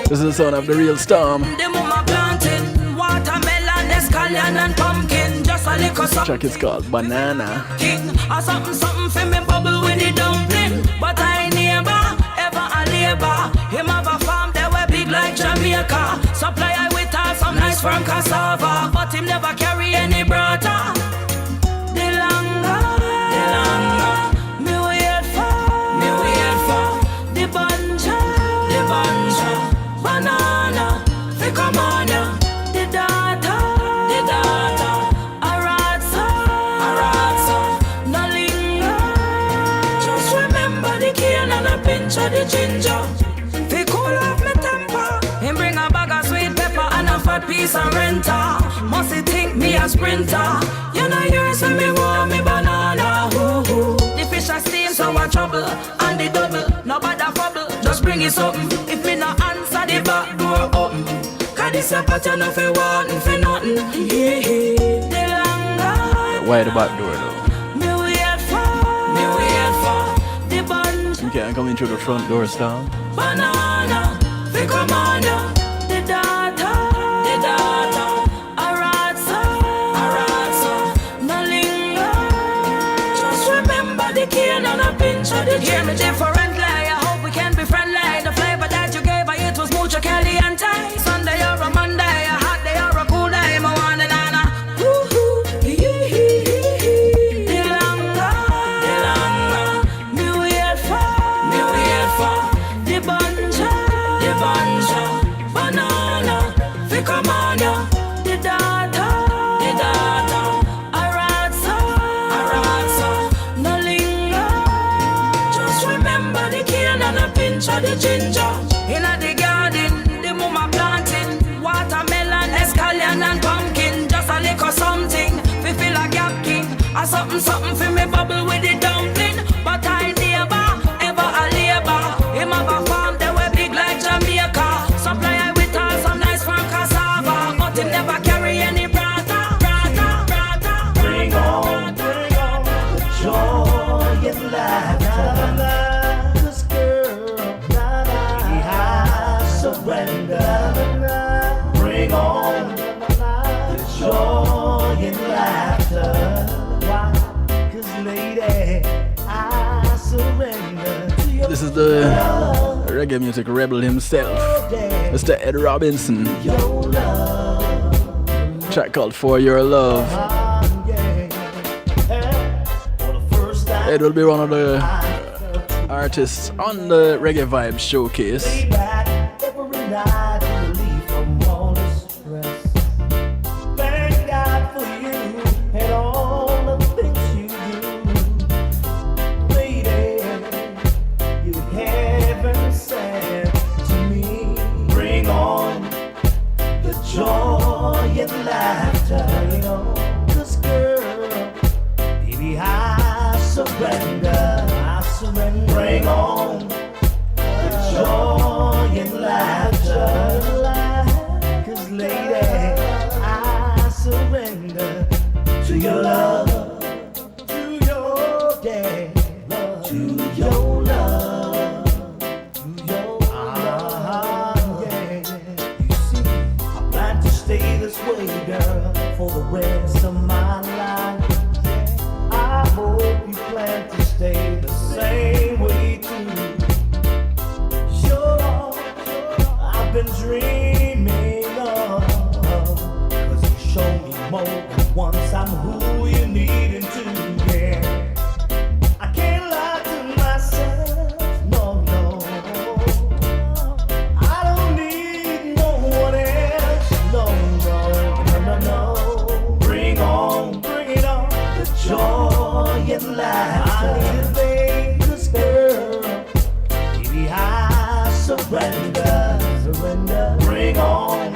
This is the sound of the real storm. The mama planting watermelon, escallion and pumpkin. Just a little something. Track is called Banana. King or something, something for me bubble with the dumpling. But I neighbor, ever a labor. Him have a farm that were big like Jamaica. Supply I with all some nice from cassava. But him never carry any brata. The longer, me wait for the banja, banana, fi come on ya. The data, a ratsa, no linger. Just remember the cane and a pinch of the ginger. Fi cool off me temper. Him bring a bag of sweet pepper and a fat piece of renter. Must he think me a sprinter? You know yours when me want me banana. Ooh. The fish a steam so I trouble and the double. Nobody fumble, just bring it something. If me no answer the back door open. Cause this a pattern of a wantin' for nothing. The longer Why the back door though? me wait for the bunch. You can't come in through the front door, Storm. Banana, fi come on ya. The data, a ratsa, no linger. Just remember the cane and a pinch of the hear me differently. I hope we can be friendly. The flavor that you gave, it was mucho caliente. Sunday or a Monday, a hot day or a cool day. My one and Anna. The longer, me wait for the banja, banana, fi come on ya. The data, a ratsa, no linger. Just remember the cane and a pinch of the ginger. Inna the garden, the mama planting watermelon, escallion and pumpkin. Just a little something, fi fill a gap king. A something fi me bubble with the dumpling. But I neighbor, ever a labor. Him have a farm that were big like Jamaica. Supply I with all some nice from cassava. But him never carry any brata. Bring on the joy and laughter. This girl, I surrender. Bring on the joy and laughter. Why? 'Cause lady, I surrender to your This is the reggae music rebel himself, Mr. Ed Robinson. Track called For Your Love. Ed will be one of the artists on the Reggae Vibe Showcase. every night to relieve from all the stress. Thank God for you and all the things you do. Lady, you haven't said to me. Bring on the joy and laughter, you know. 'Cause girl, baby, I surrender. Bring on the joy and laughter. 'Cause lady, I surrender to your love, to your day, to your love, to your love. Yeah. You see, I plan to stay this way, girl, for the rest of my life. I hope you plan to stay the same way too. Sure. been dreaming of. 'Cause you show me more than once I'm who you needing to be. I can't lie to myself, no, no. I don't need no one else, no, no, no, no, no. Bring it on, the joy and laughter. I need a Vegas girl, baby, I surrender. Bring it on,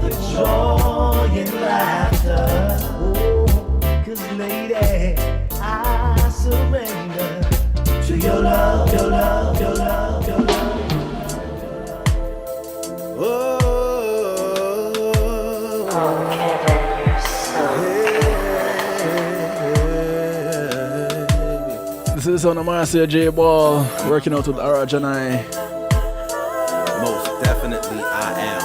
the joy and laughter. Oh, 'cause lady, I surrender to your love, your love, your love, your love. This is on Marcia J. Ball working out with Araj and I. Most definitely I am.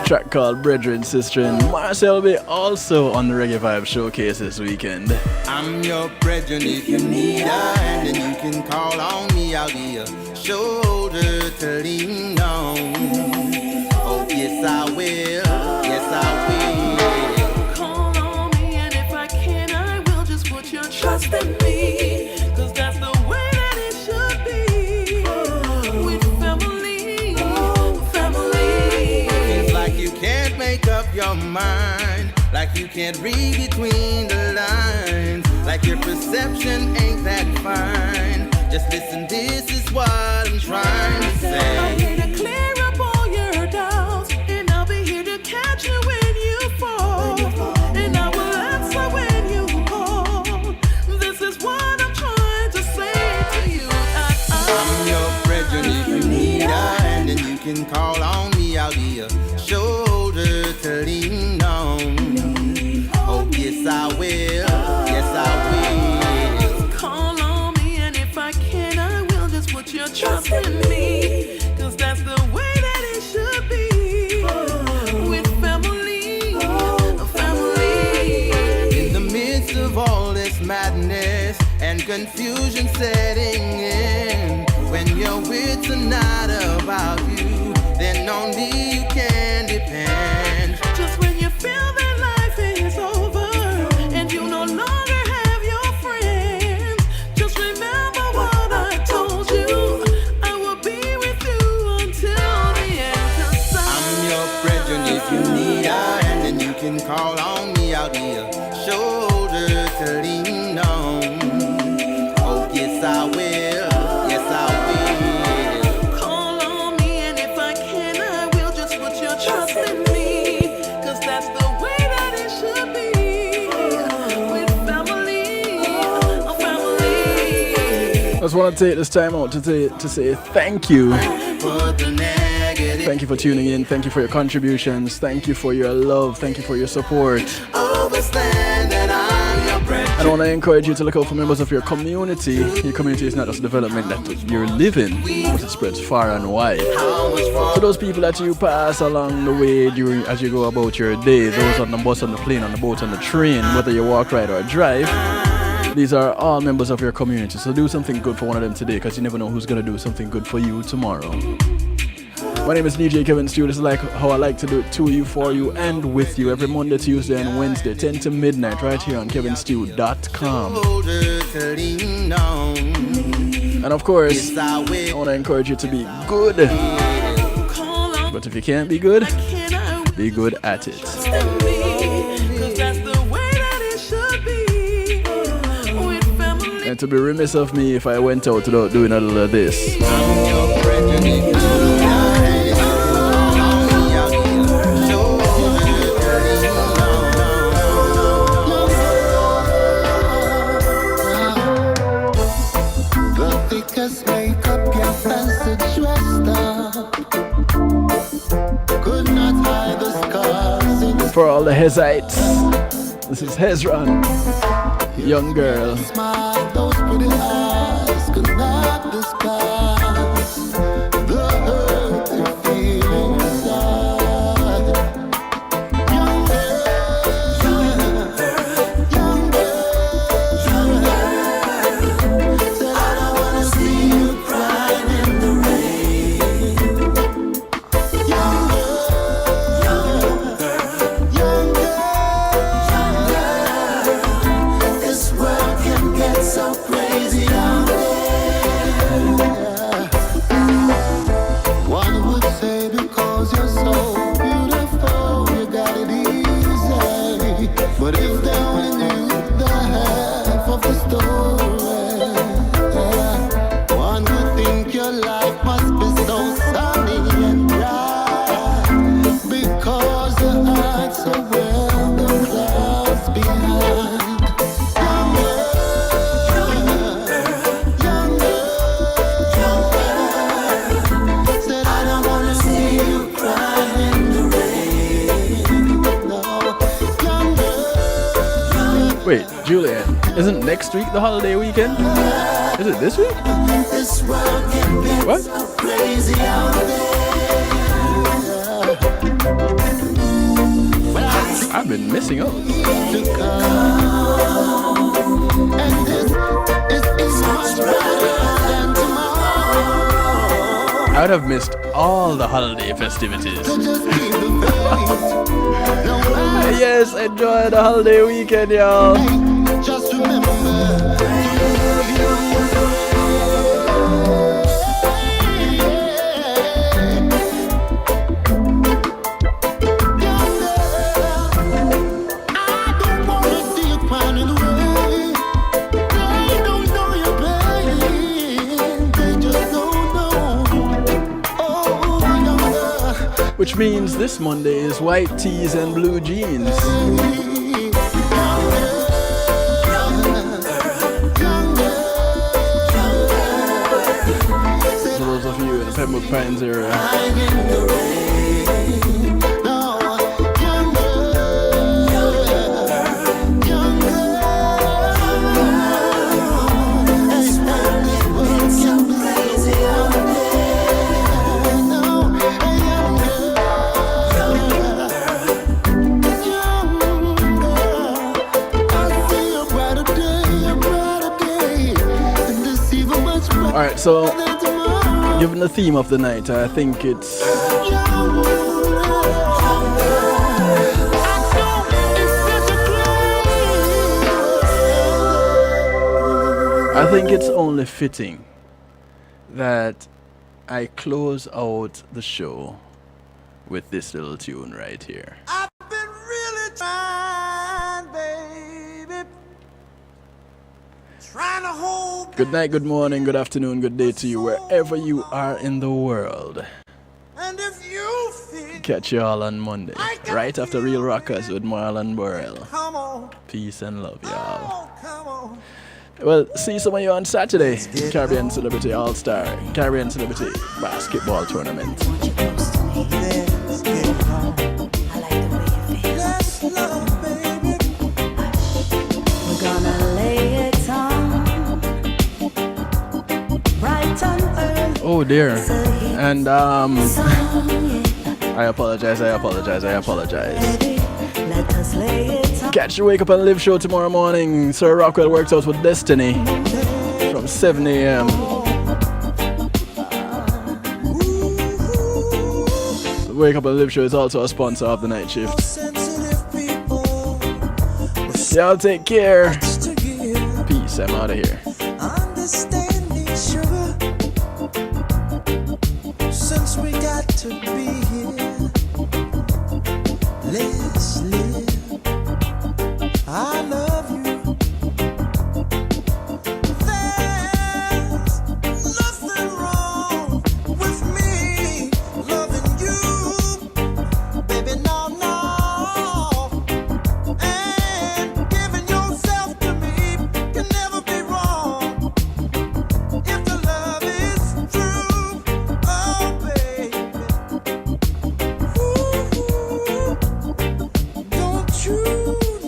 Track called Brethren, Sisterin. Marcia will be also on the Reggae Vibe Showcase this weekend. I'm your brethren if you need a hand, and you can call on me. I'll be a shoulder to lean on. Oh yes I will, yes I will. Call on me, and if I can, I will just put your trust in me. 'Cause that's the way that it should be. With family, family. It's like you can't make up your mind, like you can't read between the lines, like your perception ain't that fine. Just listen, this is what I'm trying to say. I'm here to clear up all your doubts, and I'll be here to catch you when you fall. And I will answer when you call. This is what I'm trying to say to you. I'm your brethren if you need a hand, and you can call on me. I'll be a shoulder to lean on. Oh yes I will, yes I will. Call on me, and if I can, I will just put your trust in me. 'Cause that's the way that it should be. With family, family. In the midst of all this madness and confusion setting in, when your wits are not about you, then on me you can depend. Just when you feel that life is over and you no longer have your friends, just remember what I told you. I will be with you until the end. 'Cause I'm your brethren if you need a hand, and you can call on me. I'll be a shoulder to lean on. Oh yes I will, yes I will. call on me, and if I can, I will just put your trust in me. 'Cause that's the way that it should be. With family, family. I just want to take this time out to say thank you. Thank you for tuning in. Thank you for your contributions. Thank you for your love. Thank you for your support. And I want to encourage you to look out for members of your community. Your community is not just development that you're living, but it spreads far and wide. So those people that you pass along the way during as you go about your day, those on the bus, on the plane, on the boat, on the train, whether you walk, ride, or drive, these are all members of your community. So do something good for one of them today, because you never know who's going to do something good for you tomorrow. My name is DJ Kevin Stew. This is like how I like to do it to you, for you, and with you every Monday, Tuesday, and Wednesday, 10 to midnight, right here on kevinstew.com. And of course, I want to encourage you to be good. But if you can't be good at it. And to be remiss of me if I went out without doing a little of this. For all the Hezites, this is Hezron, young girl. Those pretty eyes could not disguise the hurt you feel inside. Young girl, young girl, young girl, said I don't wanna see you crying in the rain. But if they only knew the half of the story, one would think your life must be so sunny and bright, because the hearts are where the clouds behind. Said I don't wanna see you cry in the rain. No, Wait, Julian, isn't next week the holiday weekend? Is it this week? this world can get What? so crazy out there. I've been missing out. And this is much better than tomorrow. I would have missed all the holiday festivities. Yes, enjoy the holiday weekend, y'all. Just remember Which means this Monday is white tees and blue jeans. For those of you in the Pembroke Pines area. Alright, so given the theme of the night, I think it's only fitting that I close out the show with this little tune right here. I've been really trying, baby. Trying to hold. Good night, good morning, good afternoon, good day to you, wherever you are in the world. And if you feel Catch you all on Monday, right after Real Rockers with Marlon Burrell. come on, Peace and love, y'all. come on. Well, see some of you on Saturday. Caribbean Celebrity All-Star, Caribbean Celebrity Basketball Tournament. We're gonna lay it on bright and early. Oh dear. And I apologize. Let us lay it on. Catch the Wake Up and Live show tomorrow morning. Sir Rockwell Works Out with Destiny from 7 a.m. The Wake Up and Live show is also a sponsor of the night shift. Y'all take care. Peace. I'm out of here. Understanding, sugar. Since we got to be here, let's live. I love you. There's nothing wrong with me loving you, baby. No, no. And giving yourself to me can never be wrong if the love is true. Oh, baby. Don't you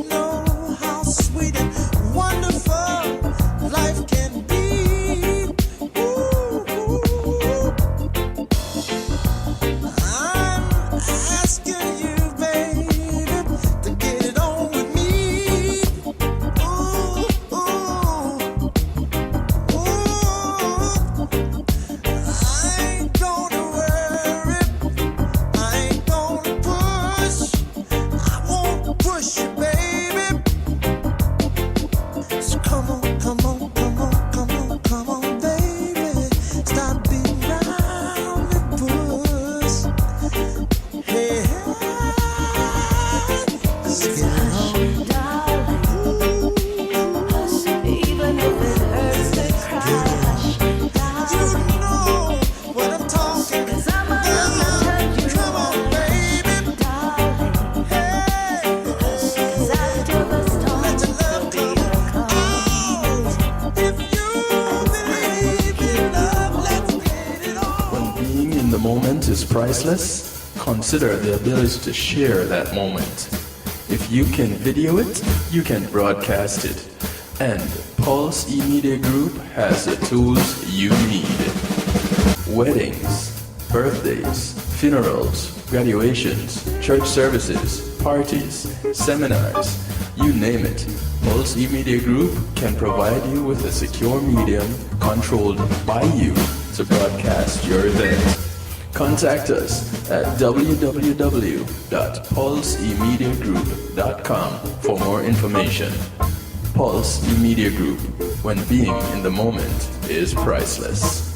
know how sweet and wonderful life can be? I'm asking you, baby, to get it on with me. I ain't gonna worry, I ain't gonna push. I won't push you, baby. So come on, come on, come on, come on, come on, baby. Stop being round the bush. Hey, let's get it on. is priceless, consider the ability to share that moment. If you can video it, you can broadcast it. And Pulse E-Media Group has the tools you need. Weddings, birthdays, funerals, graduations, church services, parties, seminars, you name it. Pulse E-Media Group can provide you with a secure medium controlled by you to broadcast your event. Contact us at www.pulsemediagroup.com for more information. Pulse E-Media Group, when being in the moment is priceless.